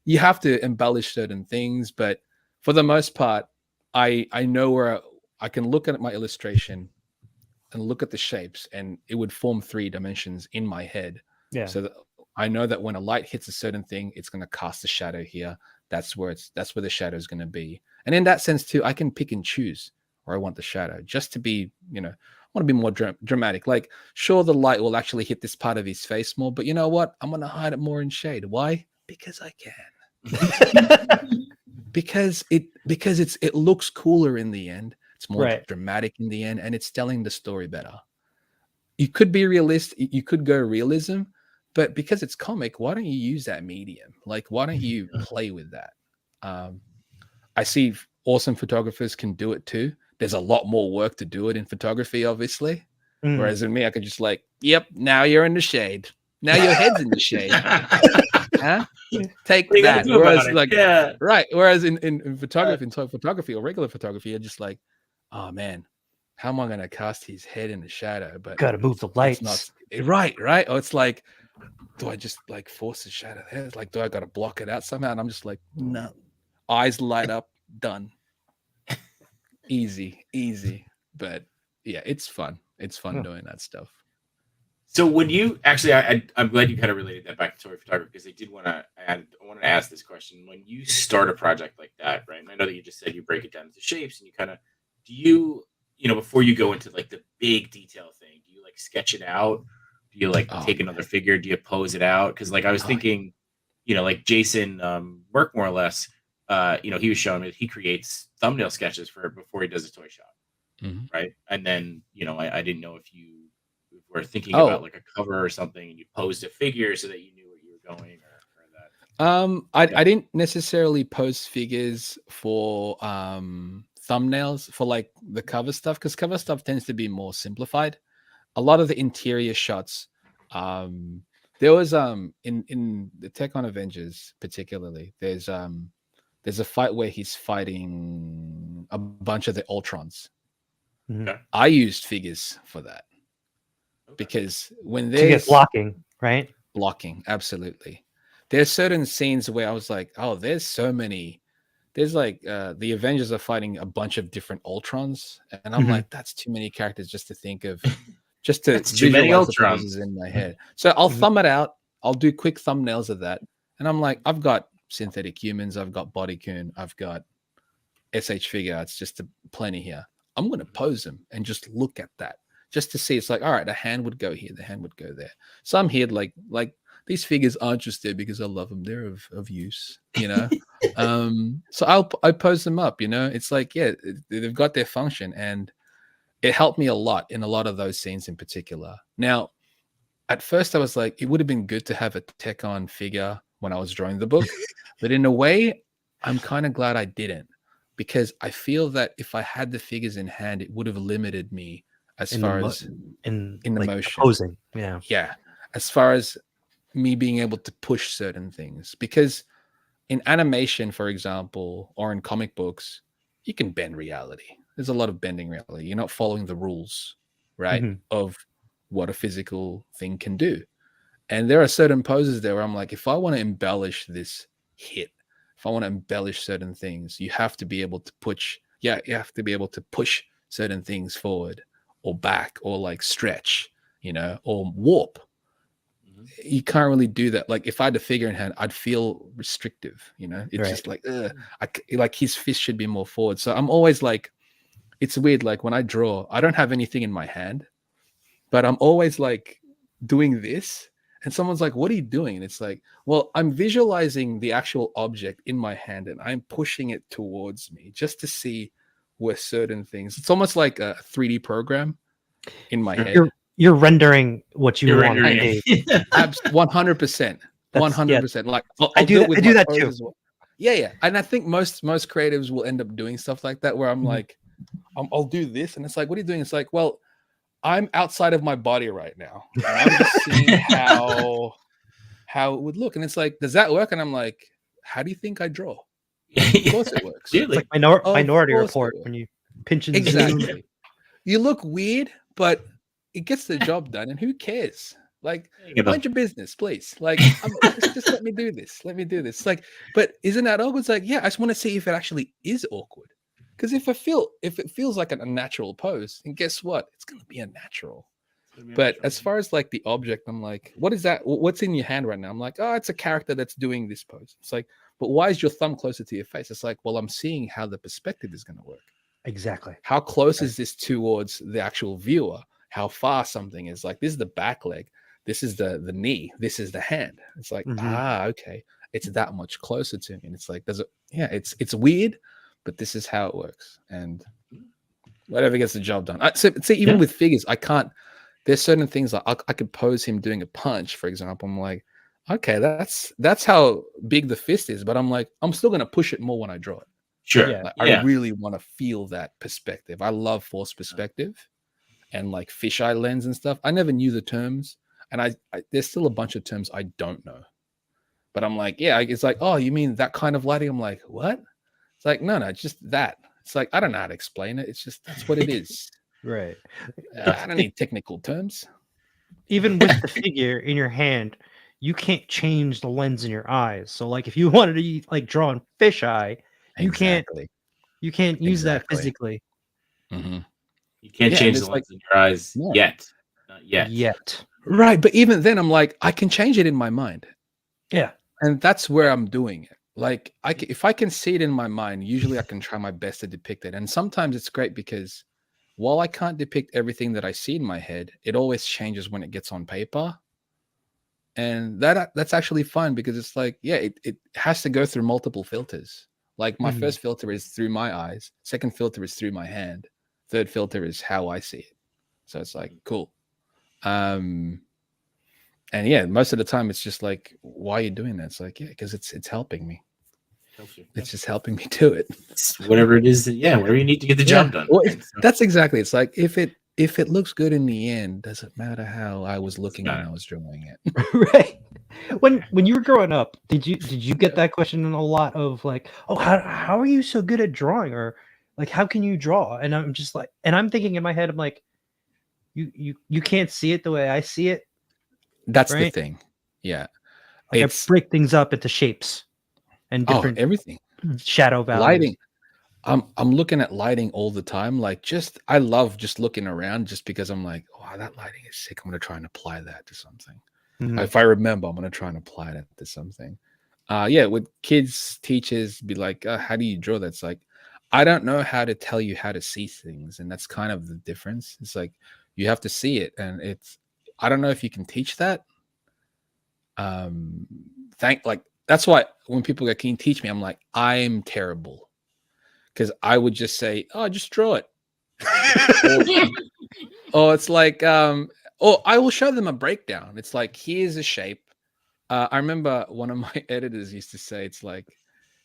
you have to embellish certain things. But for the most part, I know where I can look at my illustration and look at the shapes, and it would form 3 dimensions in my head. Yeah. So that I know that when a light hits a certain thing, it's going to cast a shadow here. That's where the shadow is going to be. And in that sense too, I can pick and choose where I want the shadow, just to be, I want to be more dramatic. Like, sure, the light will actually hit this part of his face more, but you know what? I'm going to hide it more in shade. Why? Because I can. because it looks cooler in the end. It's more dramatic in the end, and it's telling the story better. You could be realistic. You could go realism, but because it's comic, why don't you use that medium? Like, why don't you play with that? I see awesome photographers can do it too. There's a lot more work to do it in photography, obviously. Whereas in me, I could just like, yep, now you're in the shade. Now your head's in the shade. Huh? Take that. Whereas right. Whereas in photography, in photography or regular photography, you're just like, oh man, how am I going to cast his head in the shadow? But gotta move the lights. Not, right. Or it's like, do I just like force the shadow there? It's like, do I got to block it out somehow? And I'm just like, no. Eyes light up, done. Easy. But yeah, it's fun. It's fun doing that stuff. So when you actually, I'm glad you kind of related that back to toy photography, because I wanted to ask this question. When you start a project like that, right? And I know that you just said you break it down into shapes, and you kind of, do you, before you go into like the big detail thing, do you like sketch it out, Do you like Oh, take another figure? Do you pose it out? Because like I was Oh, thinking, you know, like Jason Work more or less. You know, he was showing me he creates thumbnail sketches for it before he does a toy shop, mhm. right? And then you know, I didn't know if you were thinking about Oh, like a cover or something, and you posed a figure so that you knew what you were going, or that. I didn't necessarily post figures for thumbnails for like the cover stuff, because cover stuff tends to be more simplified. A lot of the interior shots, um, there was in the Tech on Avengers particularly, there's a fight where he's fighting a bunch of the Ultrons. Mhm. Okay. I used figures for that Okay. because when To get there's blocking, right? blocking, absolutely. There's certain scenes where I was like, oh, there's so many. There's like the Avengers are fighting a bunch of different Ultrons, and I'm Mhm. like, that's too many characters just to think of, just to That's too many visualize the Ultrons. poses in my head. So I'll Mhm. thumb it out. I'll do quick thumbnails of that, and I'm like, I've got synthetic humans, I've got bodycoon, I've got SH figure arts, just plenty here. I'm going to pose them and just look at that just to see. It's like, all right, the hand would go here, the hand would go there. So I'm here like these figures aren't just there because I love them. They're of use, you know? So I pose them up, you know? It's like, yeah, they've got their function, and it helped me a lot in a lot of those scenes in particular. Now, at first I was like, it would have been good to have a tech on figure when I was drawing the book, but in a way, I'm kind of glad I didn't, because I feel that if I had the figures in hand, it would have limited me as In the far mo- as in in the like motion. posing. Yeah. Yeah, as far as me being able to push certain things, because in animation, for example, or in comic books, you can bend reality. There's a lot of bending reality. You're not following the rules, right, Mhm. of what a physical thing can do. And there are certain poses there where I'm like, if I want to embellish this hit, if I want to embellish certain things, you have to be able to push. Yeah, you have to be able to push certain things forward or back or like stretch, you know, or warp. Mhm. You can't really do that. Like if I had a figure in hand, I'd feel restrictive, you know. It's Right. just like, like his fist should be more forward. So I'm always like, it's weird. Like when I draw, I don't have anything in my hand, but I'm always like doing this. And someone's like, what are you doing? And it's like, well, I'm visualizing the actual object in my hand and I'm pushing it towards me just to see where certain things. It's almost like a 3D program in my Sure. head. You're rendering what you You're want to rendering see. it. 100%. That's 100%. Like I'll I do do that. it with I do my that pose too. as well. Yeah, yeah. And I think most creatives will end up doing stuff like that where I'm Mhm. like, I'll do this. And it's like, what are you doing? It's like, well, I'm outside of my body right now. And I'm just seeing how it would look. And it's like, does that work? And I'm like, how do you think I draw? Of course it works. It's like Clearly. Of Minority course it Report works. when you pinch and zoom. Exactly. You look weird, but it gets the job done. And who cares? Like, There you go. mind your business, please. Like, just let me do this. Let me do this. Like, but isn't that awkward? It's like, yeah, I just want to see if it actually is awkward. Because if it feels like an unnatural pose, and guess what? It's gonna be unnatural. But as far as like the object, I'm like, what is that? What's in your hand right now? I'm like, oh, it's a character that's doing this pose. It's like, but why is your thumb closer to your face? It's like, well, I'm seeing how the perspective is going to work. Exactly. How close is this towards the actual viewer? How far something is. Like, this is the back leg. This is the knee. This is the hand. It's like, okay, it's that much closer to me. And it's like, does it? Yeah, it's weird, but this is how it works. And whatever gets the job done. So even with figures, I can't. There's certain things like I could pose him doing a punch, for example. I'm like, okay, that's how big the fist is, but I'm like, I'm still gonna push it more when I draw it. Sure. Yeah. Like, Yeah. I really want to feel that perspective. I love force perspective and like fisheye lens and stuff. I never knew the terms, and I there's still a bunch of terms I don't know. But I'm like, yeah, it's like, oh, you mean that kind of lighting? I'm like, what? It's like, no, it's just that. It's like, I don't know how to explain it. It's just that's what it is. Right. I don't need technical terms. Even with the figure in your hand, you can't change the lens in your eyes. So like if you wanted to like draw on fisheye, you can't use that Exactly. physically Mm-hmm. You can't Yeah, change and the it's like- lens in your eyes No. yet. Not yet. yet. Right. But even then, I'm like, I can change it in my mind. Yeah. And that's where I'm doing it. Like, if I can see it in my mind, usually I can try my best to depict it. And sometimes it's great because while I can't depict everything that I see in my head, it always changes when it gets on paper. And that's actually fun because it's like, yeah, it has to go through multiple filters. Like my first filter is through my eyes, second filter is through my hand, third filter is how I see it. So it's like, cool. And yeah, most of the time it's just like, why are you doing that? It's like, yeah, because it's helping me. It's just helping me do it. It's whatever it is that, whatever you need to get the job done. Well, Right? So, that's exactly. It's like if it looks good in the end, does it matter how I was looking when I was drawing it? Right. When you were growing up, did you get that question a lot of like, oh, how are you so good at drawing, or like how can you draw? And I'm just like, and I'm thinking in my head, I'm like, you can't see it the way I see it. That's right? the thing. Yeah. Like I break things up into shapes and different everything. Shadow values. Lighting. I'm looking at lighting all the time. Like I love just looking around just because I'm like, wow, that lighting is sick. I'm gonna try and apply that to something. If I remember, I'm gonna try and apply that to something. Yeah, with kids, teachers be like, how do you draw that? It's like, I don't know how to tell you how to see things, and that's kind of the difference. It's like you have to see it, and I don't know if you can teach that. That's why when people go, can you teach me? I'm like, I'm terrible. Because I would just say, oh, just draw it. or it's like, I will show them a breakdown. It's like, here's a shape. I remember one of my editors used to say, it's like,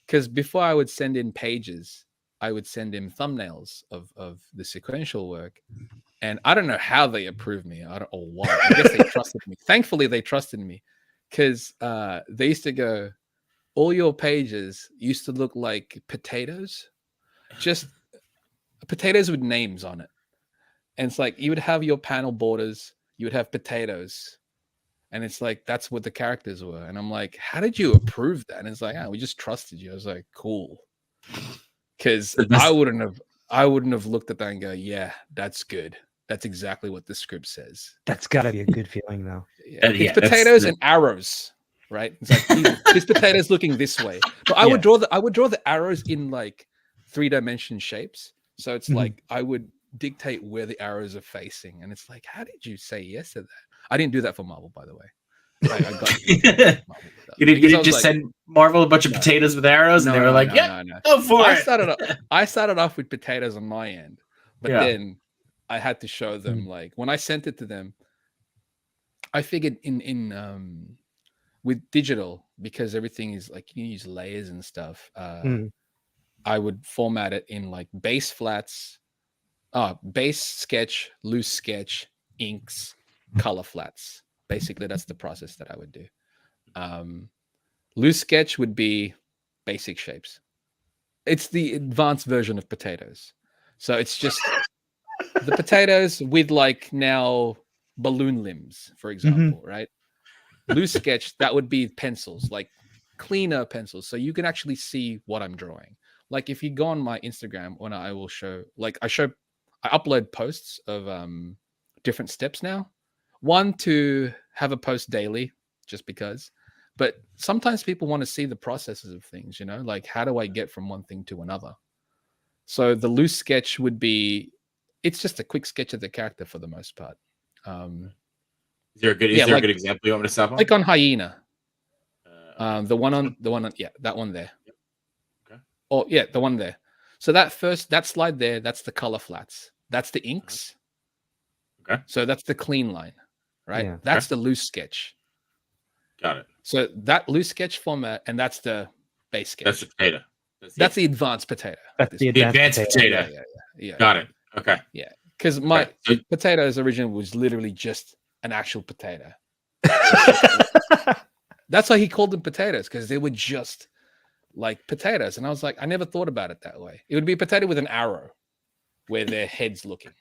because before I would send in pages, I would send him thumbnails of the sequential work. And I don't know how they approved me. I don't know why. I guess they trusted me. Thankfully, they trusted me because they used to go, all your pages used to look like potatoes, just potatoes with names on it. And it's like you would have your panel borders, you would have potatoes. And it's like, that's what the characters were. And I'm like, how did you approve that? And it's like, we just trusted you. I was like, cool. Because I wouldn't have looked at that and go, yeah, that's good. That's exactly what the script says. That's gotta be a good feeling though. Yeah. It's potatoes and arrows, right? It's like this potato's looking this way. But I would draw the arrows in like 3-dimension shapes. So it's like I would dictate where the arrows are facing. And it's like, how did you say yes to that? I didn't do that for Marvel, by the way. I got you didn't just send Marvel a bunch of potatoes with arrows, and they were like, go for it. I started off with potatoes on my end, but then I had to show them, like when I sent it to them, I figured in with digital, because everything is like you use layers and stuff, I would format it in like base flats, base sketch, loose sketch, inks, color flats. Basically, that's the process that I would do. Loose sketch would be basic shapes. It's the advanced version of potatoes. So it's just the potatoes with like now balloon limbs, for example, right? Loose sketch, that would be pencils, like cleaner pencils. So you can actually see what I'm drawing. Like if you go on my Instagram, when I will show, like I upload posts of different steps now. One, to have a post daily, just because. But sometimes people want to see the processes of things, like how do I get from one thing to another? So the loose sketch would be, it's just a quick sketch of the character for the most part. Is there a good example you want me to stop on? Like on Hyena. The one on that one there. Yep. Okay. Oh yeah, the one there. So that slide there, that's the color flats. That's the inks. Okay. So that's the clean line, right? Yeah. That's the loose sketch. Got it. So that loose sketch format, and that's the base sketch. That's the potato. That's the advanced potato. That's the advanced potato. Yeah. Got it. Okay. Yeah. Because my potatoes originally was literally just an actual potato. That's why he called them potatoes, because they were just like potatoes. And I was like, I never thought about it that way. It would be a potato with an arrow where their head's looking.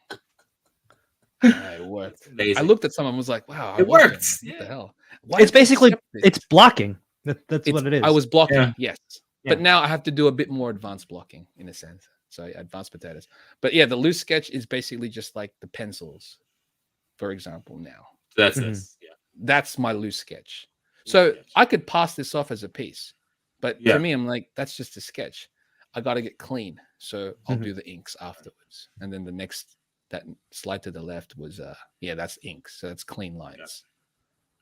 It worked. I looked at someone and was like, wow, it works. What the hell? It's basically, it's blocking. That's what it is. I was blocking, yes. Yeah. But now I have to do a bit more advanced blocking in a sense. So advanced potatoes. But yeah, the loose sketch is basically just like the pencils, for example, now. That's this. Yeah. That's my loose sketch. So I could pass this off as a piece. But for me, I'm like, that's just a sketch. I got to get clean. So I'll do the inks afterwards. And then the next that slide to the left was that's ink, so that's clean lines.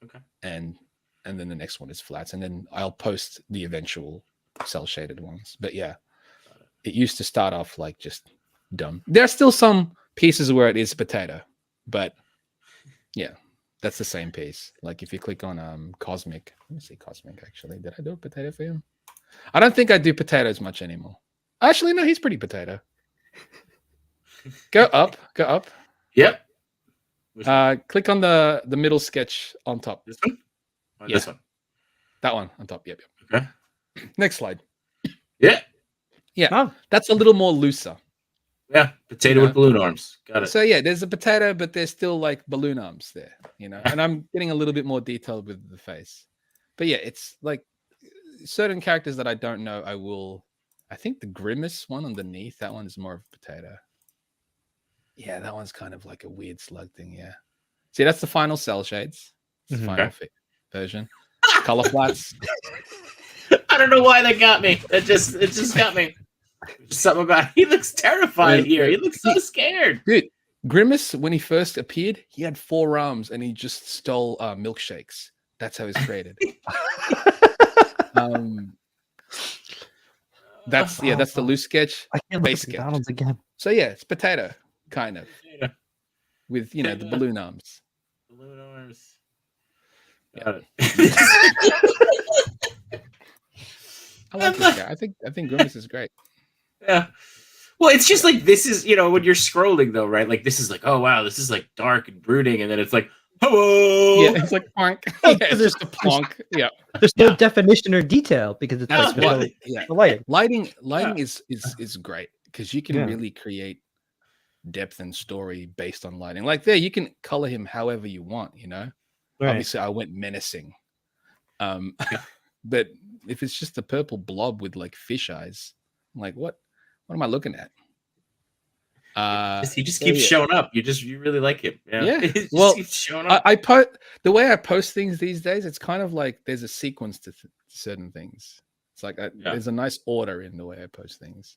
Okay. And then the next one is flats, and then I'll post the eventual cell shaded ones. But yeah, it used to start off like just dumb. There's still some pieces where it is potato, but yeah, that's the same piece. Like if you click on Cosmic, let me see Cosmic actually. Did I do a potato for him? I don't think I do potatoes much anymore. Actually, no, he's pretty potato. Go up. Yep. Click on the middle sketch on top. This one? Oh, Yeah. This one. That one on top. Yep. Okay. Next slide. Yeah. Yeah. Oh. That's a little more looser. Yeah. Potato with balloon arms. Got it. So yeah, there's a potato, but there's still like balloon arms there, and I'm getting a little bit more detailed with the face. But yeah, it's like certain characters that I don't know, I think the Grimace one underneath, that one is more of a potato. Yeah, that one's kind of like a weird slug thing. Yeah. See, that's the final cell shades. It's the final version. Color flats. I don't know why that got me. It just got me. Something about he looks terrified here. He looks so scared. Dude, Grimace, when he first appeared, he had 4 arms and he just stole milkshakes. That's how he's created. That's the loose sketch. I can't look base at sketch. McDonald's again. So yeah, it's potato, kind of. Yeah. With the balloon arms. Balloon arms. Got it. I like this guy. I think Grimace is great. Yeah. Well, it's just like this is, when you're scrolling though, right? Like this is like, oh wow, this is like dark and brooding, and then it's like, hello. Yeah, it's like plonk. Yeah, it's just a plonk. Yeah. There's no definition or detail because it's That's like what. the lighting. Lighting is great because you can really create depth and story based on lighting. Like there, you can color him however you want. Right. Obviously, I went menacing. But if it's just a purple blob with like fish eyes, I'm like, what am I looking at? He just keeps showing up. You really like him. Yeah. He just Well, keeps showing up. I the way I post things these days, it's kind of like there's a sequence to certain things. It's like there's a nice order in the way I post things.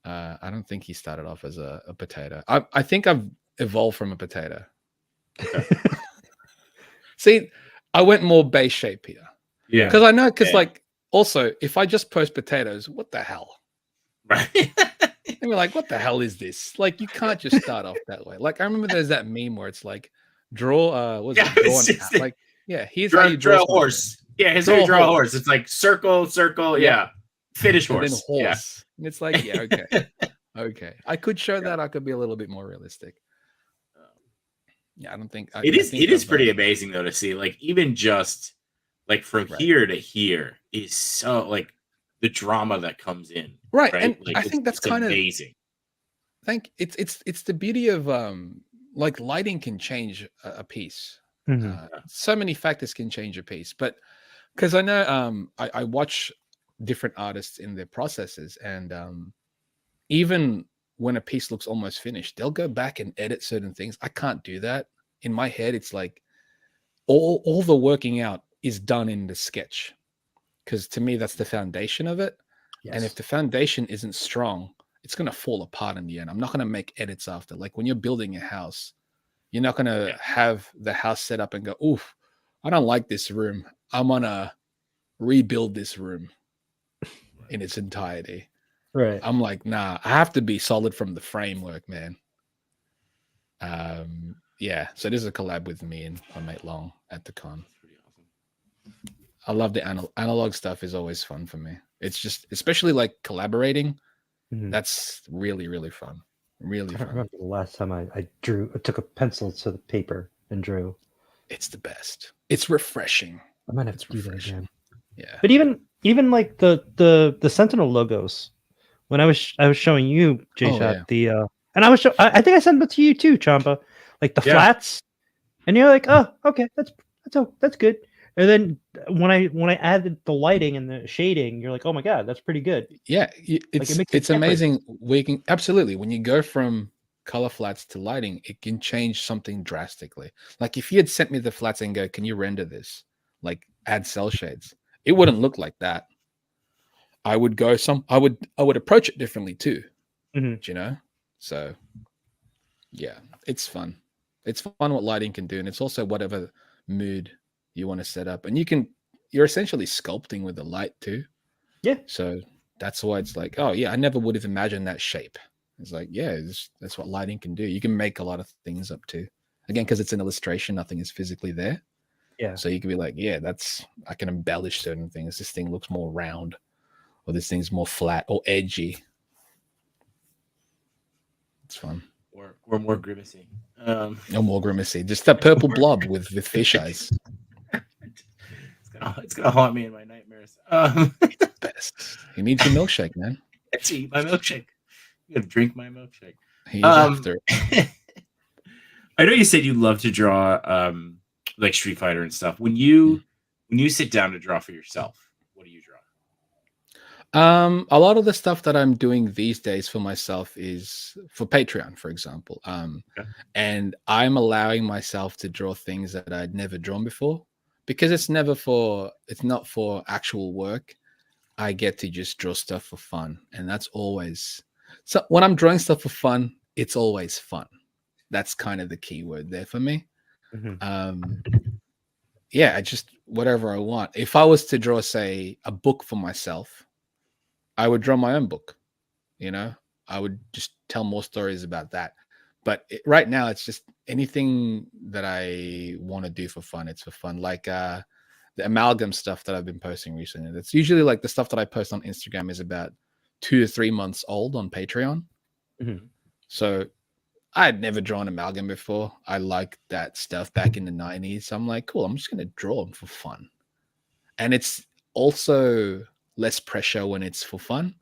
I don't think he started off as a potato. I think I've evolved from a potato. See, I went more base shape here. Yeah. Because I know, like, also, if I just post potatoes, what the hell? Right. And we're like, what the hell is this? Like, you can't just start off that way. Like, I remember there's that meme where it's like, draw, here's how you draw a horse. Yeah, here's how you draw a horse. It's like circle, finish horse. And then horse. Yeah. And it's like, yeah, okay. Okay. I could show that. I could be a little bit more realistic. Yeah, I don't think it is pretty amazing though to see, like, even just like from here to here is so like the drama that comes in. Right. Right? And like, I think that's kind amazing. I think it's the beauty of like lighting can change a piece. Mhm. So many factors can change a piece. But because I know I watch different artists in their processes, and even when a piece looks almost finished, they'll go back and edit certain things. I can't do that. In my head, it's like all the working out is done in the sketch, because to me, that's the foundation of it. Yes. And if the foundation isn't strong, it's going to fall apart in the end. I'm not going to make edits after. Like when you're building a house, you're not going to have the house set up and go, oof, I don't like this room. I'm going to rebuild this room in its entirety. Right. I'm like, nah, I have to be solid from the framework, man. Yeah. So this is a collab with me and my mate Long at the con. Pretty awesome. I love the analog stuff. Is always fun for me. It's just, especially like collaborating. Mhm. That's really, really fun. Really I don't fun. remember the last time I took a pencil to the paper and drew. It's the best. It's refreshing. I might have It's to do that refreshing. again. Yeah. But even like the Sentinel logos, when I was showing you Jshot and I think I sent it to you too, Chamba, like the flats, and you're like, oh, okay, that's good. And then when I added the lighting and the shading, you're like, oh my god, that's pretty good. Yeah, it's amazing. Absolutely, when you go from color flats to lighting, it can change something drastically. Like if you had sent me the flats and go, can you render this? Like add cell shades, it wouldn't look like that. I would approach it differently too. Mm-hmm. You know, so Yeah, it's fun. It's fun what lighting can do, and it's also whatever mood you want to set up. And you're essentially sculpting with the light too. Yeah. So that's why it's like, oh yeah, I never would have imagined that shape. It's like, yeah, that's what lighting can do. You can make a lot of things up too. Again, because it's an illustration, nothing is physically there. Yeah. So you can be like, yeah, I can embellish certain things. This thing looks more round, or this thing's more flat or edgy. It's fun. Or more grimacy. No more grimacy. Just that purple blob with fish eyes. It's gonna haunt me in my nightmares. Best. He needs your milkshake, man. Let's eat my milkshake. You gotta drink my milkshake. He's after it. I know you said you love to draw like Street Fighter and stuff. When you sit down to draw for yourself, what do you draw? A lot of the stuff that I'm doing these days for myself is for Patreon, for example. Okay. And I'm allowing myself to draw things that I'd never drawn before because it's not for actual work. I get to just draw stuff for fun. And that's always, so when I'm drawing stuff for fun, it's always fun. That's kind of the key word there for me. Yeah, I just, whatever I want. If I was to draw, say, a book for myself, I would draw my own book. I would just tell more stories about that. But right now, it's just anything that I want to do for fun. It's for fun. Like the amalgam stuff that I've been posting recently. That's usually like the stuff that I post on Instagram is about 2 to 3 months old on Patreon. So I had never drawn amalgam before. I liked that stuff back in the 90s. So I'm like, cool, I'm just going to draw them for fun. And it's also less pressure when it's for fun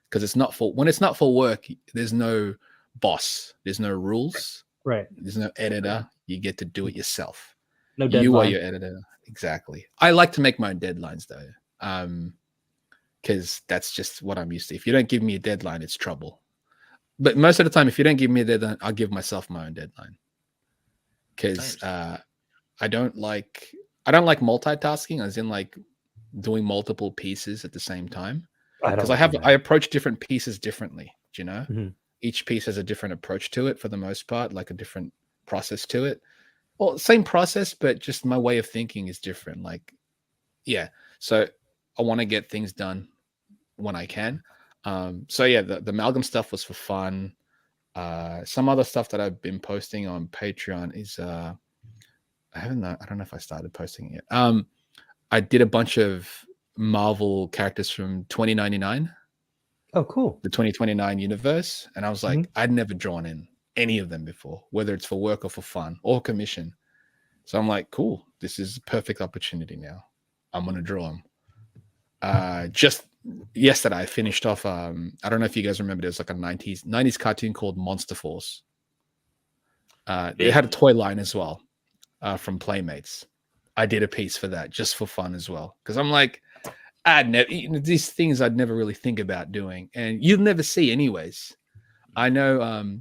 because when it's not for work, there's no boss, there's no rules, right? There's no editor. You get to do it yourself. No deadline. You are your editor. Exactly. I like to make my own deadlines though, because that's just what I'm used to. If you don't give me a deadline, it's trouble. But most of the time, if you don't give me a deadline, I'll give myself my own deadline. Because I don't like multitasking, as in like doing multiple pieces at the same time. Because I approach different pieces differently. Do you know? Each piece has a different approach to it for the most part, like a different process to it. Well, same process, but just my way of thinking is different. Like, yeah. So I want to get things done when I can. So yeah, the amalgam stuff was for fun. Some other stuff that I've been posting on Patreon is I don't know if I started posting it yet. I did a bunch of Marvel characters from 2099. Oh, cool. The 2029 universe. And I was like, I'd never drawn in any of them before, whether it's for work or for fun or commission. So I'm like, cool, this is a perfect opportunity now. I'm going to draw them. Just yesterday, I finished off, I don't know if you guys remember, there's like a 90s cartoon called Monster Force. They had a toy line as well from Playmates. I did a piece for that just for fun as well. Because I'm like, these things I'd never really think about doing. And you'd never see anyways. I know,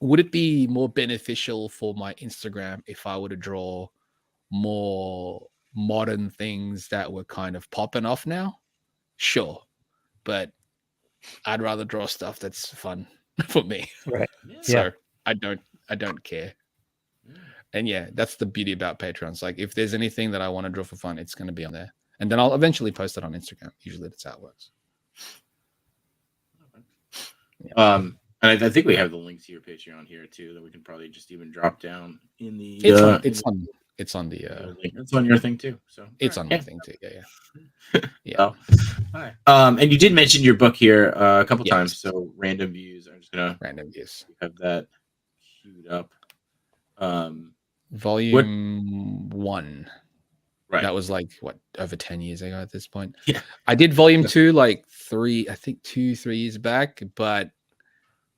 would it be more beneficial for my Instagram if I were to draw more modern things that were kind of popping off now? Sure. But I'd rather draw stuff that's fun for me. Right. So I don't care. And yeah, that's the beauty about Patreons. Like if there's anything that I want to draw for fun, it's going to be on there. And then I'll eventually post it on Instagram. Usually that's how it works. Yeah. And I think we have the links to your Patreon here too that we can probably just even drop down in the. It's on the. It's on your thing too. So it's on my thing too. Yeah. Yeah. Oh, hi. And you did mention your book here a couple times. So random views. I'm just gonna random views. Have that queued up. Volume 1. Right. That was like what, over 10 years ago at this point. Yeah. I did volume 2 like 3 years back, but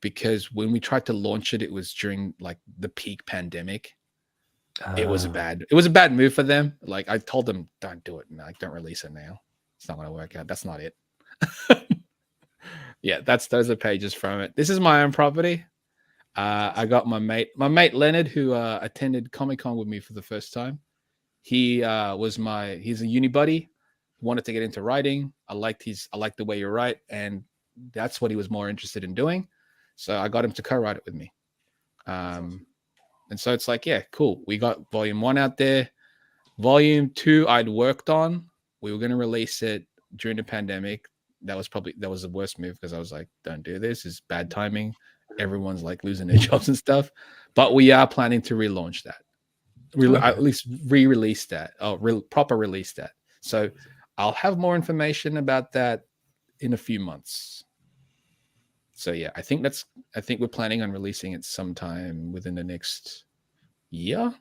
because when we tried to launch it, it was during like the peak pandemic. It was a bad move for them. Like I told them, don't do it. Like don't release it now. It's not going to work out. That's not it. Yeah, those are pages from it. This is my own property. I got my mate Leonard, who attended Comic-Con with me for the first time. He's a uni buddy. Wanted to get into writing. I liked the way you write, and that's what he was more interested in doing. So I got him to co-write it with me. And so it's like, yeah, cool. We got volume 1 out there. Volume 2 I'd worked on. We were going to release it during the pandemic. That was the worst move, because I was like, don't do this. It's bad timing. Everyone's like losing their jobs and stuff. But we are planning to relaunch that. At least re-release that. Proper release that. So I'll have more information about that in a few months. So yeah, I think we're planning on releasing it sometime within the next year.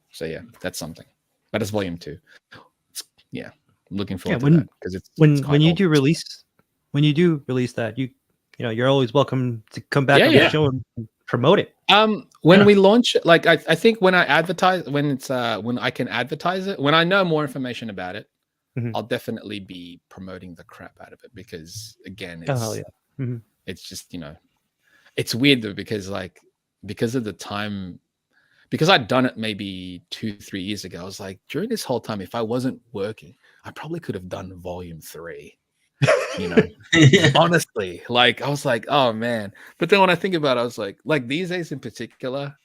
So yeah, that's something. But it's volume 2. I'm looking forward to that, because when you do release that, you're always welcome to come back on the show and promote it. When we launch it, like I think when I advertise, when I can advertise it, when I know more information about it, I'll definitely be promoting the crap out of it, because again, it's just, it's weird though, because of the time, because I'd done it maybe 2-3 years ago. I was like, during this whole time, if I wasn't working, I probably could have done volume 3. Honestly, like I was like, oh man. But then when I think about it, I was like these days in particular,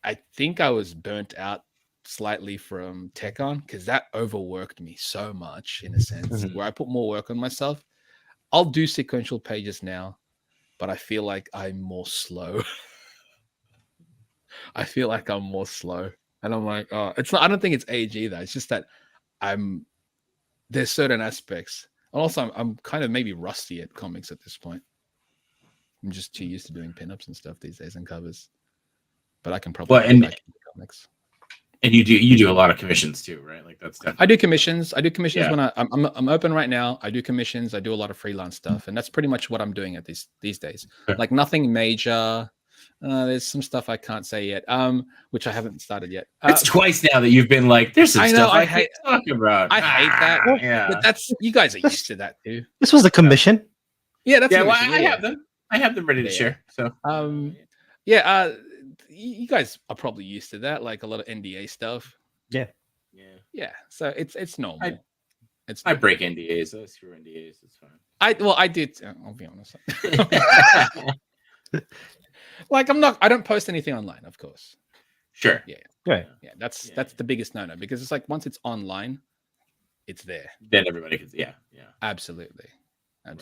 I think I was burnt out slightly from TechOn, because that overworked me so much, in a sense, where I put more work on myself. I'll do sequential pages now, but I feel like I'm more slow. And I'm like, oh, it's not. I don't think it's age either. It's just that there's certain aspects. And also, I'm kind of maybe rusty at comics at this point. I'm just too used to doing pinups and stuff these days and covers. But I can probably get back into comics. And you do a lot of commissions too, right? Like that's definitely... I do commissions when I'm open right now. I do commissions. I do a lot of freelance stuff, and that's pretty much what I'm doing at these days. Okay. Like nothing major. There's some stuff I can't say yet, which I haven't started yet. It's twice now that you've been like, there's some stuff I hate talking about. I hate that. But that's, you guys are used to that too. This was a commission. Yeah, that's well, I have them ready to share. So you guys are probably used to that, like a lot of NDA stuff. Yeah. So it's normal. I break NDAs. I screw NDAs. It's fine. I did. I'll be honest. Like I don't post anything online, of course. Sure. Yeah. Right. Yeah. That's the biggest no-no, because it's like once it's online, it's there. Then everybody can. Yeah. Absolutely. Right.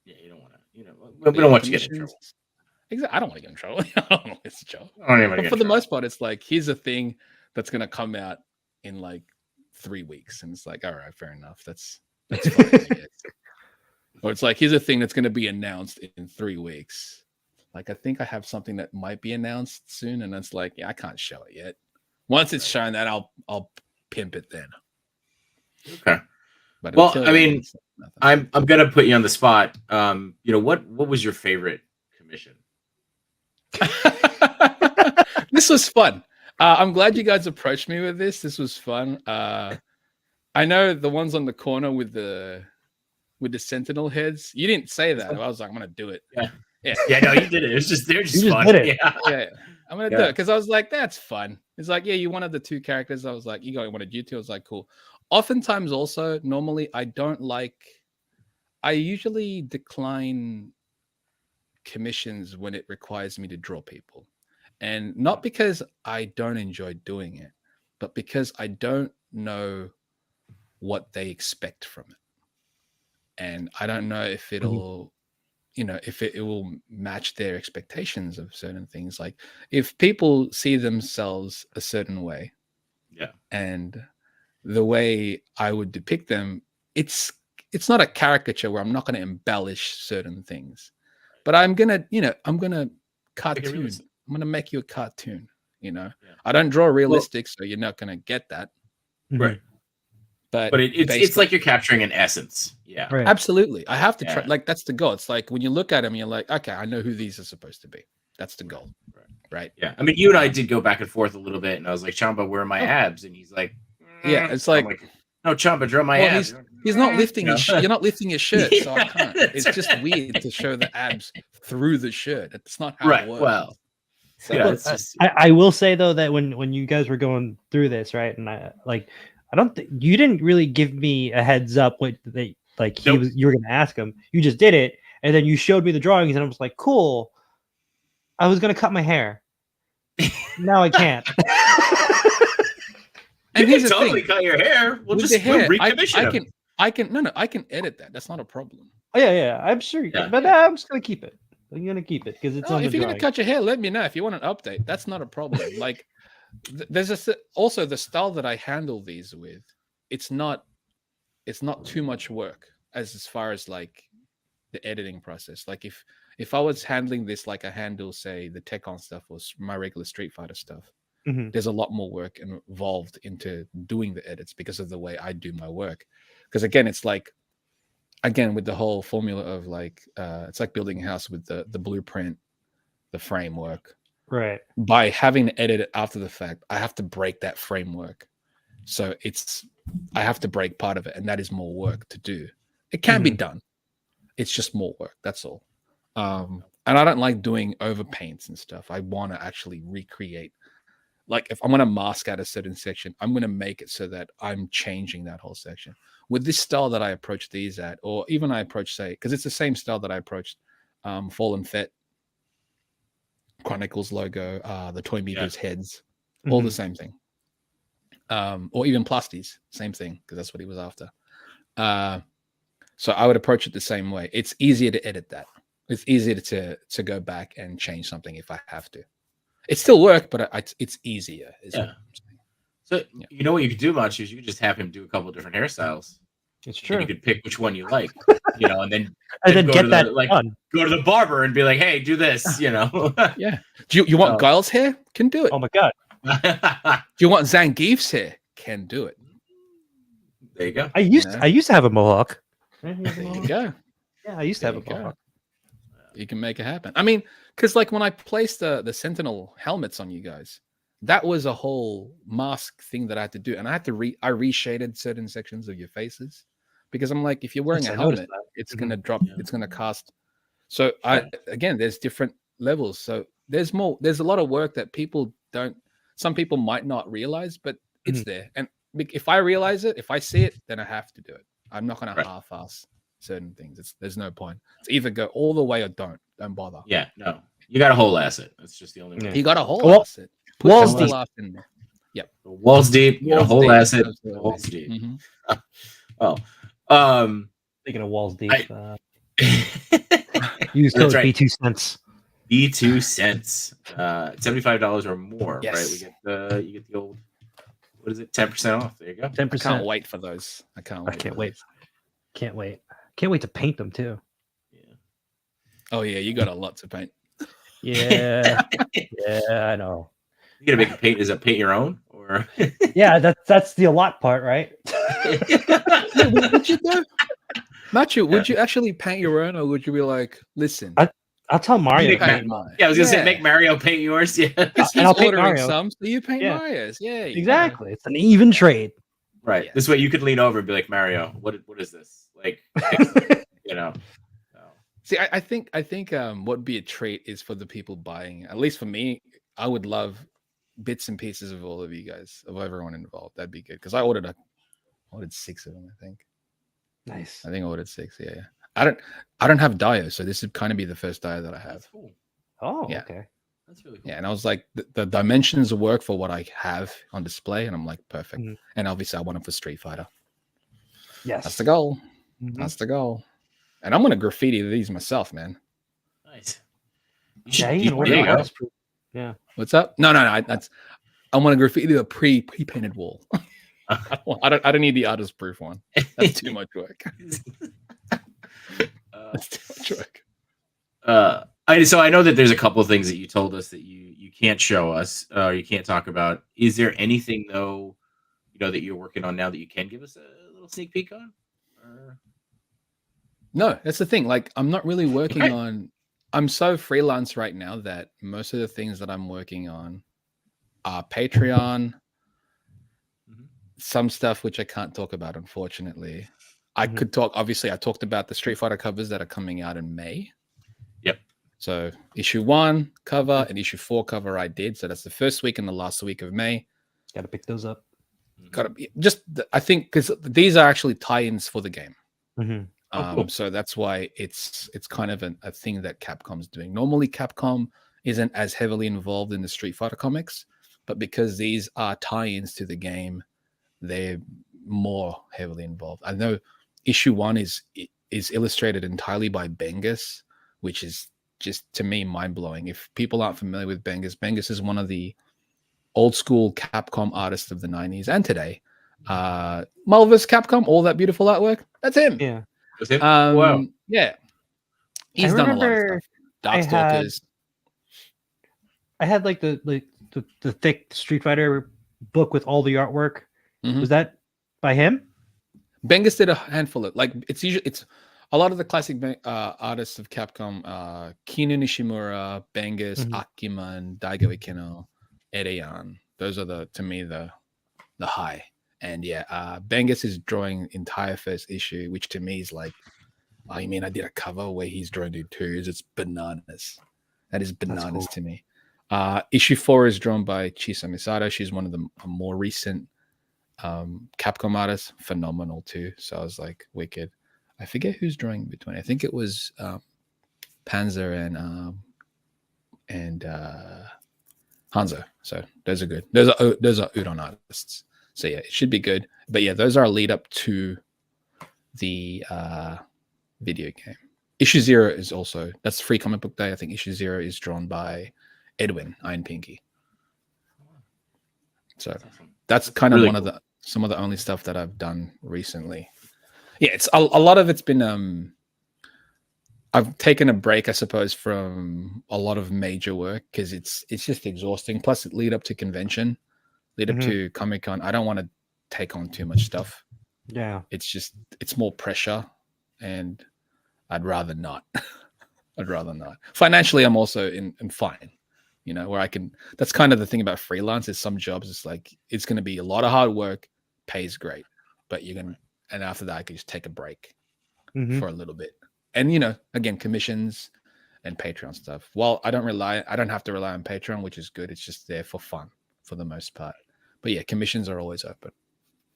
Yeah. You don't want to. We don't want you to get in trouble. Exactly. I don't want to get in trouble. I don't want to get in trouble. But for the most part, it's like, here's a thing that's going to come out in like 3 weeks, and it's like, all right, fair enough. That's fine, I guess. Or it's like, here's a thing that's going to be announced in 3 weeks. Like, I think I have something that might be announced soon, and it's like, yeah, I can't show it yet. Once it's shown, that I'll pimp it then. Okay. But well, I mean, I'm gonna put you on the spot. What was your favorite commission? This was fun. I'm glad you guys approached me with this. This was fun. I know the ones on the corner with the Sentinel heads. You didn't say that. I was like, I'm gonna do it. Yeah. No, you did it. It was just they're just fun. Did it. Yeah. I'm gonna do it because I was like, that's fun. It's like, yeah, you wanted the 2 characters. I was like, wanted you 2. I was like, cool. Oftentimes, also, normally, I usually decline commissions when it requires me to draw people, and not because I don't enjoy doing it, but because I don't know what they expect from it, and I don't know if it'll if it will match their expectations of certain things. Like, if people see themselves a certain way, and the way I would depict them, it's not a caricature where I'm not going to embellish certain things, but I'm gonna cartoon. I'm gonna make you a cartoon. I don't draw realistic, so you're not gonna get that. Right. But it's like you're capturing an essence. Yeah. Right. Absolutely. I have to try. Like, that's the goal. It's like when you look at them, you're like, okay, I know who these are supposed to be. That's the goal. Right. Yeah. I mean, you and I did go back and forth a little bit, and I was like, Chamba, where are my abs? And he's like, yeah, it's like, no, Chamba, draw my abs. He's not lifting his shirt. You're not lifting his shirt, so I can't. It's just weird to show the abs through the shirt. It's not how it works. Well, so it's just... I will say though that when you guys were going through this, right, and I don't think you didn't really give me a heads up you were going to ask him. You just did it, and then you showed me the drawings, and I was like, cool. I was gonna cut my hair. Now I can't. You And here's can the totally thing. cut your hair. We'll With just the hair, recommission I him. can edit that. That's not a problem. Oh, yeah, I'm sure you Yeah. can, but I'm just gonna keep it. I'm gonna keep it because it's Oh, on the if you're gonna drawing. cut your hair, let me know. If you want an update, that's not a problem. Like, there's also the style that I handle these with. It's not too much work as far as like the editing process. Like if I was handling this like I handle, say, the Tekken stuff or my regular Street Fighter stuff, Mhm. there's a lot more work involved into doing the edits because of the way I do my work. Because again, it's like, again, with the whole formula of like, it's like building a house with the blueprint, the framework. Right. By having to edit it after the fact, I have to break that framework. So I have to break part of it, and that is more work to do. It can be done. It's just more work. That's all. And I don't like doing overpaints and stuff. I want to actually recreate. Like if I'm going to mask out a certain section, I'm going to make it so that I'm changing that whole section. With this style that I approach these at, or even I approach, say, because it's the same style that I approached Fallen Fett, Chronicles logo, the Toy Meepers heads, all the same thing. Or even Plasties, same thing, because that's what he was after. So I would approach it the same way. It's easier to edit that. It's easier to go back and change something if I have to. It's still work, but it's easier. Yeah. So you know what you could do, Matchu, is you could just have him do a couple of different hairstyles. It's true. And you could pick which one you like, and then then go get to that done. Go to the barber and be like, "Hey, do this," Yeah. Do you want Guile's hair? Can do it. Oh my god. Do you want Zangief's hair? Can do it. There you go. I used to have a mohawk. There you go. Yeah, I used to have a mohawk. You can make it happen. I mean, because like when I placed the Sentinel helmets on you guys, that was a whole mask thing that I had to do, and I had to I reshaded certain sections of your faces because I'm like, if you're wearing a helmet, it's gonna drop, it's gonna cast. So again, there's different levels. So there's a lot of work that some people might not realize, but it's there. And if I realize it, if I see it, then I have to do it. I'm not gonna half-ass certain things. There's no point. It's either go all the way or don't bother. Yeah, no, you got a whole asset. That's just the only way. You got a whole asset. Walls deep. In there. Yep. Walls deep. You got a whole asset. Walls deep. Speaking of walls deep, use code B2cents. B2cents. $75 or more. Yes. Right. You get the old. What is it? 10% off. There you go. 10%. I can't wait for those. I can't wait. Can't wait. Can't wait to paint them too. Yeah. Oh yeah, you got a lot to paint. Yeah. Yeah, I know. You gotta make a paint. Is it paint your own or? Yeah, that's the a lot part, right? What would you do, Matchu? Would you actually paint your own, or would you be like, listen? I'll tell Mario to paint mine. Yeah, I was gonna say make Mario paint yours. Yeah, and I'll paint Mario. Some, so you paint Mario's. Yeah, exactly. It's an even trade. Right. Yeah. This way you could lean over and be like, Mario, what is this? Like, See, I think what would be a treat is for the people buying. At least for me, I would love bits and pieces of all of you guys, of everyone involved. That'd be good because I ordered 6 of them. I think. Nice. I think I ordered 6. Yeah. I don't have Dio, so this would kind of be the first Dio that I have. That's cool. Oh, yeah. Okay. That's really cool. Yeah, and I was like, the dimensions work for what I have on display, and I'm like, perfect. And obviously, I want it for Street Fighter. Yes, that's the goal. That's the goal. And I'm gonna graffiti these myself, man. Nice. Yeah. What's up? No. I'm gonna graffiti a pre-painted wall. I don't need the artist proof one. That's too much work. That's too much work. So I know that there's a couple of things that you told us that you can't show us, or you can't talk about. Is there anything though, that you're working on now that you can give us a little sneak peek on? No, that's the thing. Like, I'm not really working on. I'm so freelance right now that most of the things that I'm working on are Patreon. Some stuff which I can't talk about, unfortunately. I could talk. Obviously, I talked about the Street Fighter covers that are coming out in May. Yep. So issue 1 cover and issue 4 cover I did. So that's the first week and the last week of May. Got to pick those up. I think because these are actually tie-ins for the game. Cool. So that's why it's kind of a thing that Capcom's doing. Normally, Capcom isn't as heavily involved in the Street Fighter comics, but because these are tie-ins to the game, they're more heavily involved. I know issue 1 is illustrated entirely by Bengus, which is just, to me, mind-blowing. If people aren't familiar with Bengus, Bengus is one of the old school Capcom artists of the 90s and today. Marvel vs. Capcom, all that beautiful artwork, that's him. Yeah. Was it? Wow. Yeah. He's done a lot of stuff. Darkstalkers. I had like the thick Street Fighter book with all the artwork. Mhm. Was that by him? Bengus did a handful of, like, it's a lot of the classic artists of Capcom, Kinu Nishimura, Bengus, Akiman, Daigo Ikeno, Ereyan. Those are to me the high. And yeah, Bengus is drawing entire first issue, which to me is like, oh, you mean I did a cover where he's drawing the twos? It's bananas. That is bananas to me. Issue 4 is drawn by Chisa Misato. She's one of the more recent Capcom artists. Phenomenal too. So I was like, wicked. I forget who's drawing between. I think it was Panzer and Hanzo. So those are good. Those are Udon artists. So yeah, it should be good. But yeah, those are a lead up to the video game. Issue 0 is also, that's free comic book day. I think issue 0 is drawn by Edwin Iron Pinky. So that's kind of really some of the only stuff that I've done recently. Yeah, it's a lot of it's been I've taken a break, I suppose, from a lot of major work because it's just exhausting. Plus, it lead up to convention, lead up to Comic-Con. I don't want to take on too much stuff. Yeah, it's more pressure, and I'd rather not. I'd rather not. Financially, I'm also in fine. You know, where I can. That's kind of the thing about freelance. Is some jobs it's like it's going to be a lot of hard work, pays great, but you're gonna. And after that, I can just take a break for a little bit. And, you know, again, commissions and Patreon stuff. Well, I don't have to rely on Patreon, which is good. It's just there for fun for the most part. But yeah, commissions are always open,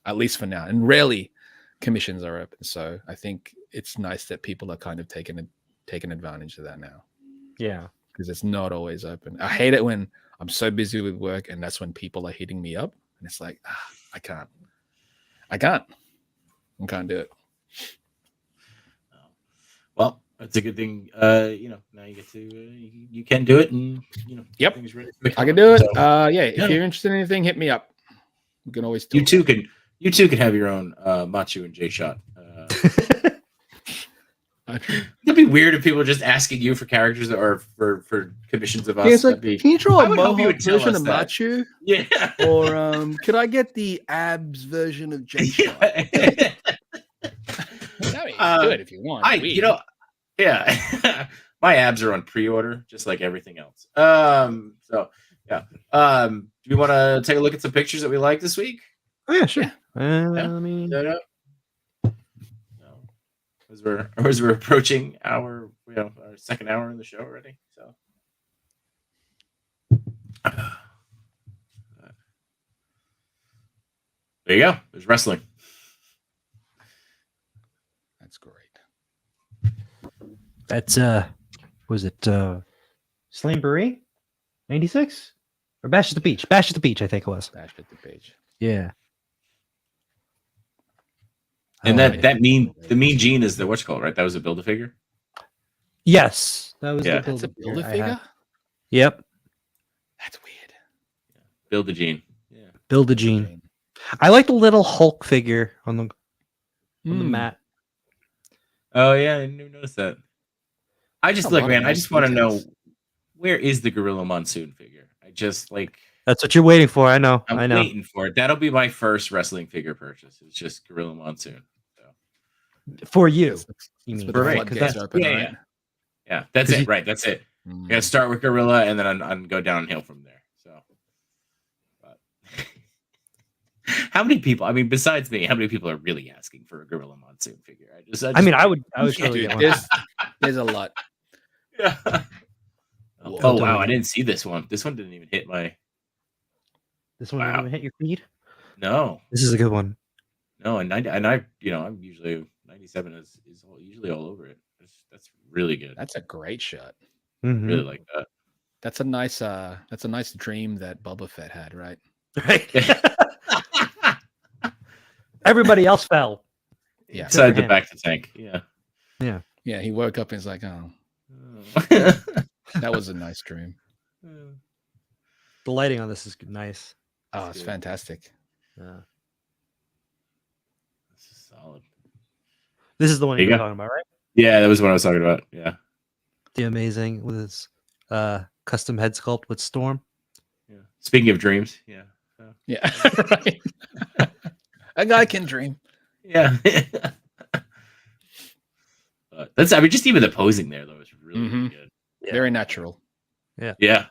at least for now. And rarely commissions are open. So I think it's nice that people are kind of taking advantage of that now. Yeah. Because it's not always open. I hate it when I'm so busy with work and that's when people are hitting me up. And it's like, I can't do it. Well, that's a good thing. You know, now you get to you can do it, and you know, yep, things ready. I can do it. So, if you're interested in anything, hit me up. We can always talk. You too can have your own Matchu and Jshot. It'd be weird if people were just asking you for characters or for commissions of us. Yeah, it's like, can you draw a mohawk version of Matchu? Yeah. Or could I get the abs version of Jshot? Do it if you want. Yeah. My abs are on pre-order, just like everything else. So yeah. Do we want to take a look at some pictures that we like this week? Oh yeah, sure. As we're approaching our second hour in the show already. So there you go. There's wrestling. That's great. That's was it Slamboree 96 or Bash at the Beach? Bash at the Beach, I think it was. Bash at the Beach. Yeah. And the Mean Gene is the what's called, right? That was a Build-A-Figure? Yes. That was the Build-A-Figure? Yep. That's weird. Yeah. Build-A-Gene. Yeah. Build-A-Gene. I like the little Hulk figure on the mat. Oh yeah, I didn't notice that. I just want to know, where is the Gorilla Monsoon figure? I just like. That's what you're waiting for. I know. I'm waiting for it. That'll be my first wrestling figure purchase. It's just Gorilla Monsoon. So. For you. You mean right? Yeah. That's it. Right. That's it. You gotta start with Gorilla and then go downhill from there. So. But how many people? I mean, besides me, how many people are really asking for a Gorilla Monsoon figure? I would totally get one. There's a lot. Yeah. Oh wow! I didn't see this one. This one didn't even hit my. This one didn't even hit your feed. No. This is a good one. No, I'm usually 97 is usually all over it. That's really good. That's a great shot. Really like that. That's a nice dream that Boba Fett had, right? Right. Everybody else fell. Yeah. Inside the back to tank. Yeah. Yeah. Yeah, he woke up and he's like, oh, that was a nice dream. The lighting on this is nice. Oh, it's fantastic. Yeah. This is solid. This is the one There you you were go. talking about, right? Yeah, that was what I was talking about. Yeah. The amazing with his custom head sculpt with Storm. Yeah. Speaking of dreams, yeah. Yeah, right. A guy can dream. Yeah. I mean, just even the posing there though is really, really good. Yeah. Very natural. Yeah. Yeah,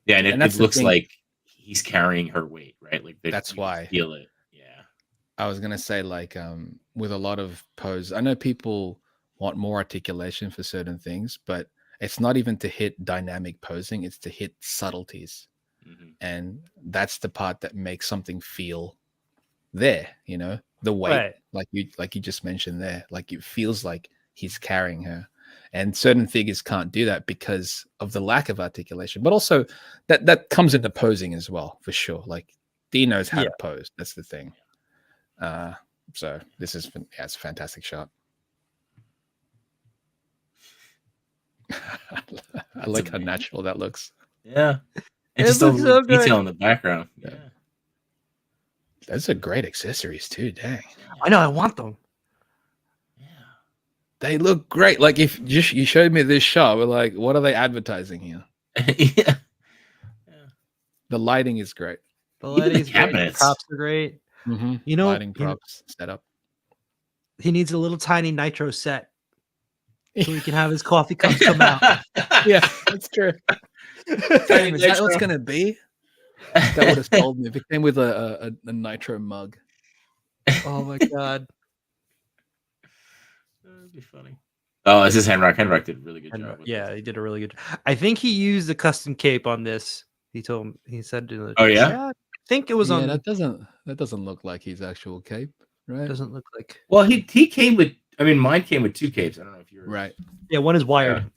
and it that's the looks thing. like he's carrying her weight, right? Like That's you why. feel it. Yeah. I was gonna say, like, with a lot of pose, I know people want more articulation for certain things, but it's not even to hit dynamic posing; it's to hit subtleties, and that's the part that makes something feel there. You know, the weight, like you just mentioned there, like it feels like he's carrying her, and certain figures can't do that because of the lack of articulation. But also, that comes into posing as well, for sure. Like D knows how to pose. That's the thing. So this is it's a fantastic shot. I like how natural that looks. Yeah, and It just a looks little so good. detail in the background. Yeah, those are great accessories too. Dang, I know. I want them. Yeah, they look great. Like if you showed me this shot, we're like, what are they advertising here? yeah. The lighting is great. The Even the lighting's great. The cabinets. props are great. Mm-hmm. You know, lighting props setup. He needs a little tiny nitro set so he can have his coffee cups come out. Yeah, that's true. Damn, is that what's gonna be? That would have sold me. If it came with a nitro mug. Oh my god. That'd be funny. Oh, this is Henrock. Henrock did a really good job. Yeah, he did a really good job. I think he used a custom cape on this. He said in the Oh, yeah? chat. I think it was on. That doesn't look like his actual cape, right? Doesn't look like. Well, he came with. I mean, mine came with two capes. I don't know if you're right. Yeah, one is wired. Yeah.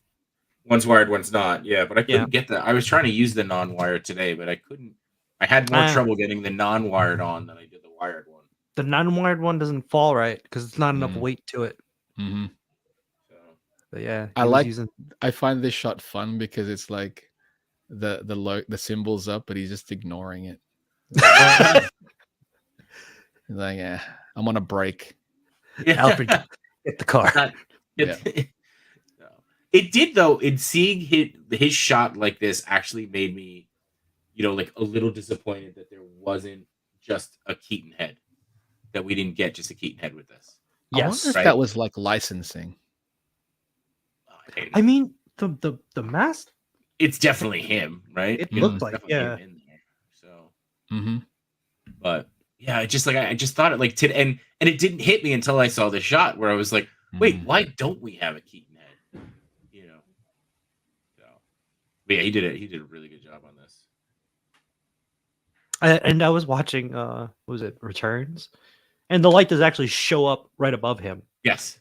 One's wired, one's not. Yeah, but I couldn't get that. I was trying to use the non-wired today, but I couldn't. I had more trouble getting the non-wired on than I did the wired one. The non-wired one doesn't fall right because it's not enough weight to it. Mm-hmm. So, but yeah, I find this shot fun because it's like the symbol's up, but he's just ignoring it. He's like, yeah, I'm on a break. Yeah. Alfred, get the car. It did though. In seeing his shot like this actually made me, like a little disappointed that there wasn't just a Keaton head, that we didn't get just a Keaton head with this. Yes, I wonder if that was like licensing. I mean, the mask. It's definitely him, right? It looked like in there, so. But yeah, I just thought it like and it didn't hit me until I saw the shot where I was like, wait, why don't we have a Keaton head? So, but yeah, he did a really good job on this. And I was watching, what was it, Returns? And the light does actually show up right above him. Yes.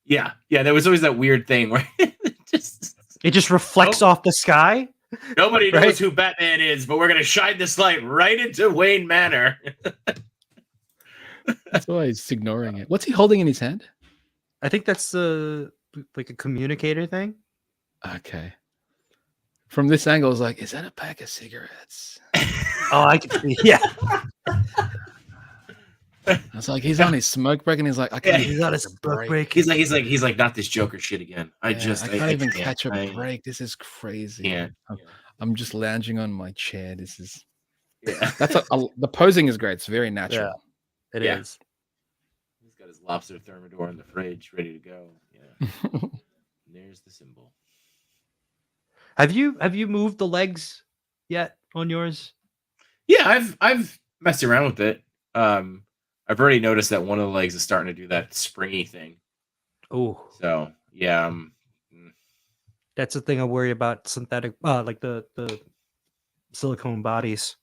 Yeah. Yeah. There was always that weird thing where it just reflects off the sky. Nobody knows who Batman is, but we're going to shine this light right into Wayne Manor. That's why he's ignoring it. What's he holding in his hand? I think that's like a communicator thing. Okay. From this angle, I was like, is that a pack of cigarettes? Oh, I can see. Yeah. I was like, he's on his smoke break, and he's like, he's on his smoke break. He's like, not this Joker shit again. I can't even catch a break. This is crazy. I'm just lounging on my chair. This is. Yeah. That's the posing is great. It's very natural. Yeah, it is. He's got his lobster thermidor in the fridge, ready to go. Yeah. There's the symbol. Have you moved the legs yet on yours? Yeah, I've messed around with it. I've already noticed that one of the legs is starting to do that springy thing. Oh, so yeah, that's the thing I worry about synthetic, like the silicone bodies.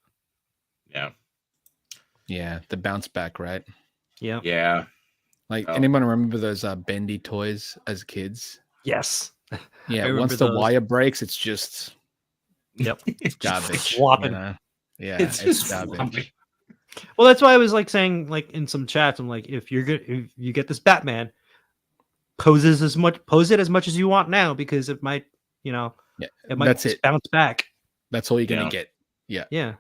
Yeah, the bounce back, right? Yeah. Like anyone remember those bendy toys as kids? Yes. Yeah, once the wire breaks, it's just Yep. It's garbage. Flopping. You know? Yeah, It's just garbage. flopping. Well, that's why I was like saying, like in some chats, I'm like, if you get this Batman, pose it as much as you want now, because it might, Yeah, it might that's it. bounce back. That's all you're gonna Yeah. get. Yeah. Yeah.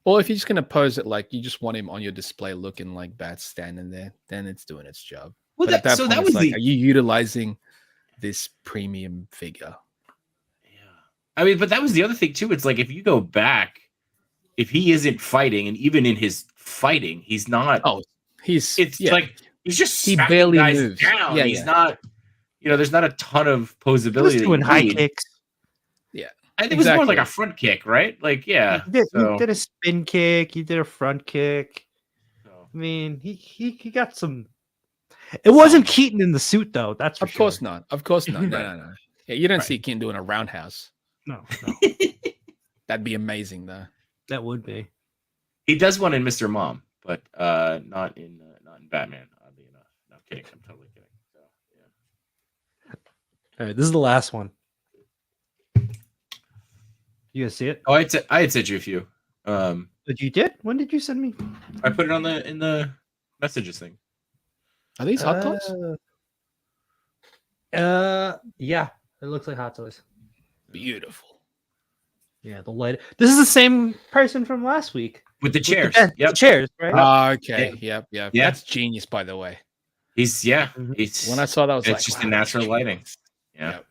Well, if you're just gonna pose it like you just want him on your display looking like Bat standing there, then it's doing its job. Well, But at that so point, that it's was like, the are you utilizing this premium figure? Yeah. I mean, but that was the other thing too. It's like if you go back, if he isn't fighting, and even in his fighting, he's not. Oh, It's like he's just He smacking barely guys moves. down. Yeah, he's yeah. not. There's not a ton of He was posability. doing high kicks. I think it was more like Exactly. a front kick, right? Like, yeah. He So, did a spin kick. He did a front kick. so- I mean, he got some. It wasn't Keaton in the suit though. That's for Of course sure. not. Of course not. No, Right. no, no. Yeah, you don't Right. see Keaton doing a roundhouse. No, That'd be amazing, though. that would be. he does one in Mr. Mom, but not in Batman. Oddly enough. No, I'm kidding. I'm totally kidding. So, yeah. All right, this is the last one. You guys see it? Oh, I had sent you a few. But you did? When did you send me? I put it in the messages thing. Are these hot toys? Yeah, it looks like Hot Toys. Beautiful. Yeah, the light. This is the same person from last week. With the With chairs. The Yep. chairs, right? Okay. Yep. Yeah. That's genius, by the way. He's Mhm. It's When I saw that, I was it's like, just wow, the natural that's lighting. genius. Yeah. Yep.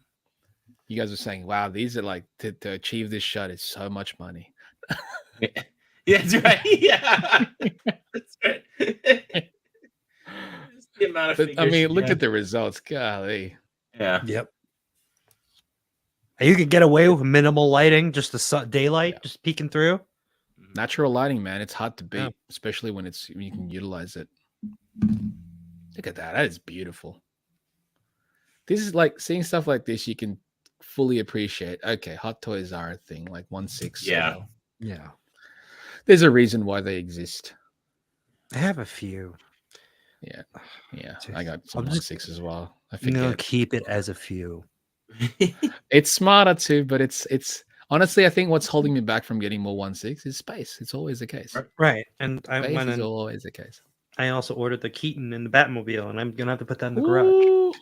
You guys were saying, wow, these are like to achieve this shot is so much money. Yeah, that's right. Yeah. That's right. Just the amount of But, I figures mean, she look had. at the results. Golly. Yeah. Yep. You could get away with minimal lighting, just the daylight, Yeah. just peeking through. Natural lighting, man. It's hard to beat, Yeah. especially when you can utilize it. Look at that. That is beautiful. This is like seeing stuff like this, you can fully appreciate. Okay, hot toys are a thing, like 1/6. Yeah. scale. Yeah, There's a reason why they exist. I have a few. Yeah, I got some I'm just 1/6 as well. I I'm gonna forget. keep it as a few. It's smarter too, but it's honestly, I think what's holding me back from getting more 1/6 is space. It's always the case. Right. Right, and I Space went is and always the case. I also ordered the Keaton and the Batmobile, and I'm gonna have to put that in the garage. Ooh.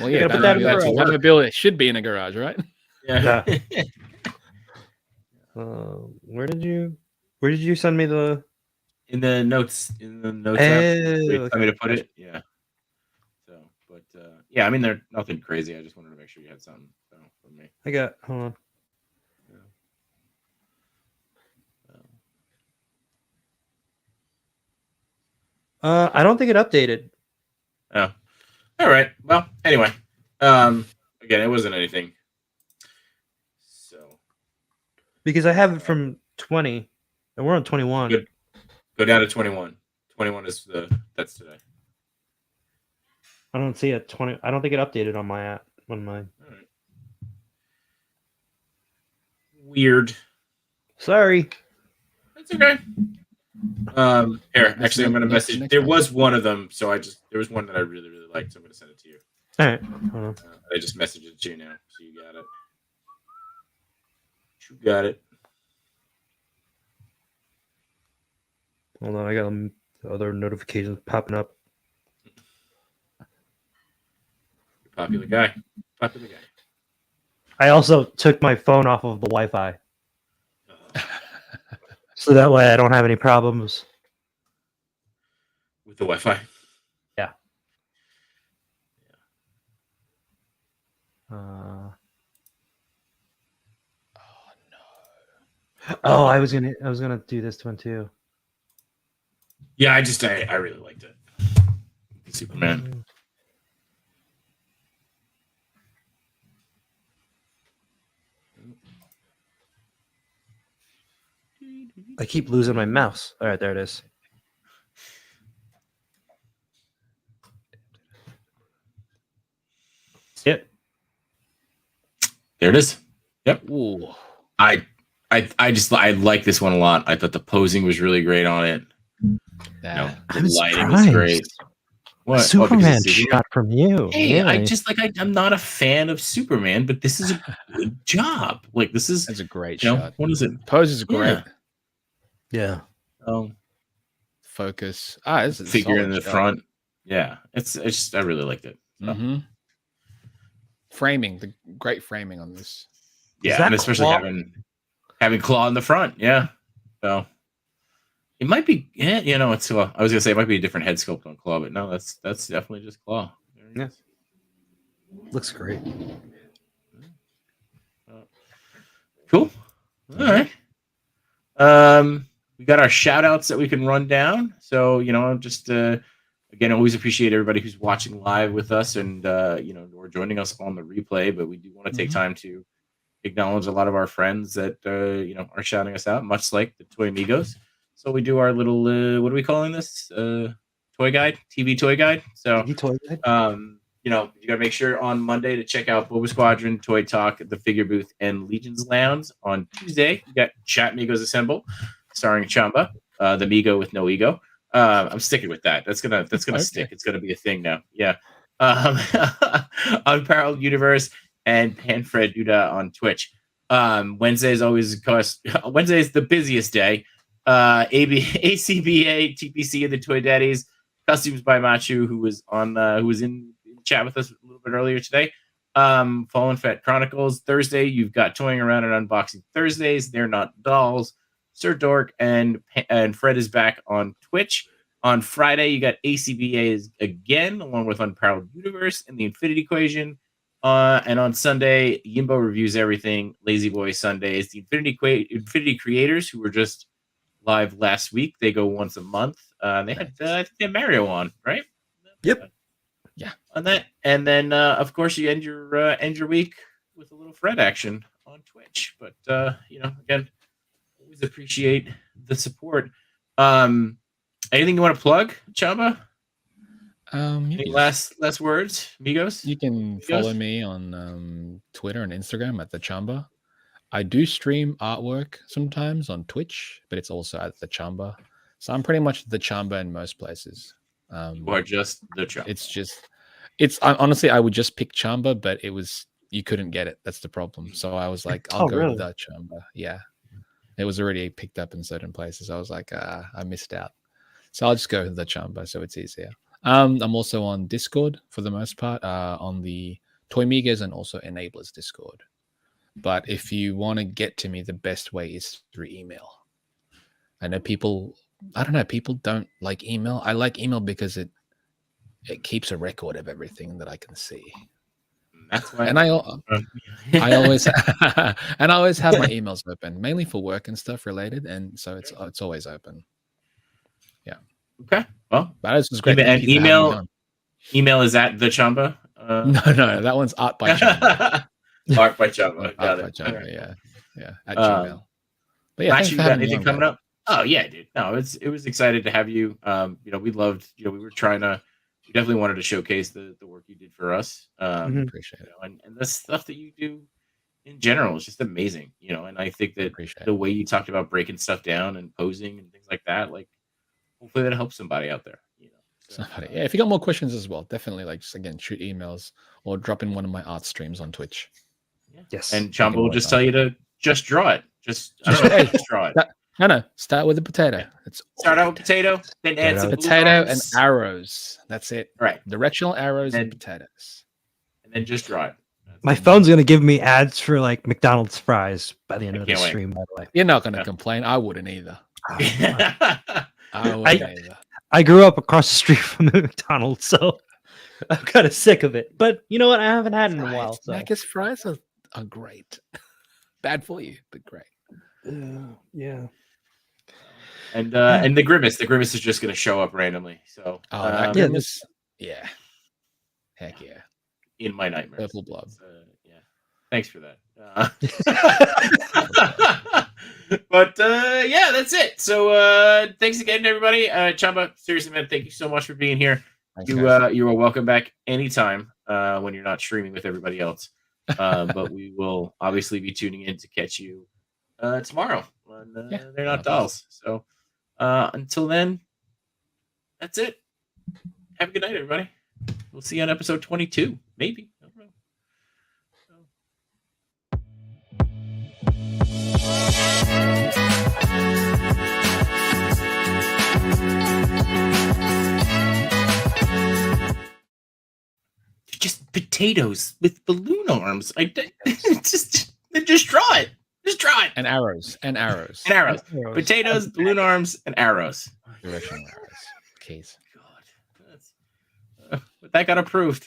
Well, yeah, gotta put that in the Batmobile, garage. Batmobile, it should be in a garage, right? Yeah. Where did you send me the? In the notes app. Oh, Where you tell okay. me to put it. Yeah. So, but yeah, I mean, they're nothing crazy. I just wanted to make sure you had something from me. I got. Hold on. I don't think it updated. Oh, all right. Well, anyway, again, it wasn't anything. So Because I have it from 20, and we're on 21. Good. Go down to 21. 21 is that's today. I don't see it 20. I don't think it updated on my app. On mine. All right. Weird. Sorry. That's okay. Here, Next- actually, I'm gonna next- message. next There one. was one of them, so there was one that I really, really liked, so I'm gonna send it to you. All right. Hold on. I just messaged it to you now, so you got it. You got it. Hold on. I got other notifications popping up. Popular guy. Popular guy. I also took my phone off of the Wi-Fi, so that way I don't have any problems. With the Wi-Fi. Oh, I was gonna do this one too. Yeah, I really liked it. Superman. I keep losing my mouse. All right, there it is. See it? There it is. Yep. Ooh. I like this one a lot. I thought the posing was really great on it. That. The I'm lighting was great. surprised. What? Superman Superman? shot from you. Hey, Yeah. I'm not a fan of Superman, but this is a good job. Like this is That's a great you know, shot. what is it? Pose is great. Yeah. Focus. This is a Figure in solid the shot. front. Yeah, it's just I really liked it. So. Framing, the great framing on this. Yeah, and especially having claw in the front. Yeah, so it might be. Yeah, it's. Well, I was gonna say it might be a different head sculpt on claw, but no, that's definitely just claw. Yeah. Looks great. Cool. All right. We got our shout outs that we can run down. So, just again, always appreciate everybody who's watching live with us and or joining us on the replay. But we do want to take time to acknowledge a lot of our friends that are shouting us out, much like the Toy Amigos. So we do our little what are we calling this? Toy guide, TV toy guide. So TV toy guide? you got to make sure on Monday to check out Boba Squadron, Toy Talk, The Figure Booth, and Legion's Lounge. On Tuesday, you got Chat Migos Assemble, starring Chamba, the Migo with no ego. I'm sticking with that. That's gonna stick. It's gonna be a thing now. Yeah. Unparalleled Universe and Fred Duda on Twitch. Wednesday is always, of course, Wednesday is the busiest day. ACBA, TPC, and the Toy Daddies. Costumes by Matchu, who was in chat with us a little bit earlier today. Fallen Fat Chronicles. Thursday, you've got Toying Around and Unboxing Thursdays. They're Not Dolls. Sir Dork and Fred is back on Twitch. On Friday, you got ACBA again, along with Unparalleled Universe and the Infinity Equation. And on Sunday, Yimbo reviews everything. Lazy Boy Sundays. The Infinity Creators, who were just live last week, they go once a month. They had I think they had Mario on, right? Yep. Yeah. On that, and then of course you end your week with a little Fred action on Twitch. But again, always appreciate the support. Anything you want to plug, Chamba? Any last words, amigos? You can follow me on Twitter and Instagram at TheChamba. I do stream artwork sometimes on Twitch, but it's also at TheChamba. So I'm pretty much TheChamba in most places. You are just the Chamba. Honestly, I would just pick Chamba, but you couldn't get it. That's the problem. So I was like, I'll go with TheChamba. Yeah. It was already picked up in certain places. I was like, I missed out. So I'll just go with TheChamba, so it's easier. I'm also on Discord for the most part, on the Toy Migos and also Enablers Discord. But if you want to get to me, the best way is through email. I know people don't like email. I like email because it keeps a record of everything that I can see. That's why. And I always and I always have my emails open, mainly for work and stuff related, and so it's always open. Yeah. Okay. Well, that is great. And email is at TheChamba. No, that one's Art by Chamba. Art by Chamba. Got it. Chamba, right. Yeah. At Gmail. But yeah, you got anything coming up? Oh yeah, dude. No, it was excited to have you. We loved. We were trying to. We definitely wanted to showcase the work you did for us. Appreciate it. And the stuff that you do in general is just amazing. And I think that the way you talked about breaking stuff down and posing and things like that, like hopefully that helps somebody out there. If you got more questions as well, definitely just again shoot emails or drop in one of my art streams on Twitch. Yeah. Yes. And Chamba will just tell you to just draw it. Just draw it. No. Start with a potato. Start out with potato, then add some potato and arrows. That's it. Right. Directional arrows and potatoes. And then just draw it. My phone's gonna give me ads for like McDonald's fries by the end of the stream. By the way, you're not gonna complain. I wouldn't either. I grew up across the street from the McDonald's, so I'm kind of sick of it. But you know what? I haven't had it in a while. So. Macca's fries are great. Bad for you, but great. Yeah. And the grimace is just going to show up randomly. So that grimace, yeah, heck yeah, in my nightmares. Purple blob. Yeah, thanks for that. But yeah, that's it. So thanks again, everybody. Chamba, seriously, man, thank you so much for being here. Thanks, you are welcome back anytime when you're not streaming with everybody else. But we will obviously be tuning in to catch you tomorrow when They're Not Dolls. So until then, that's it. Have a good night, everybody. We'll see you on episode 22, maybe. I don't know. Just potatoes with balloon arms. Just draw it. Just draw it. And arrows. And arrows. And arrows. Potatoes, balloon arms, and arrows. Directional arrows. Keys. God. But that got approved.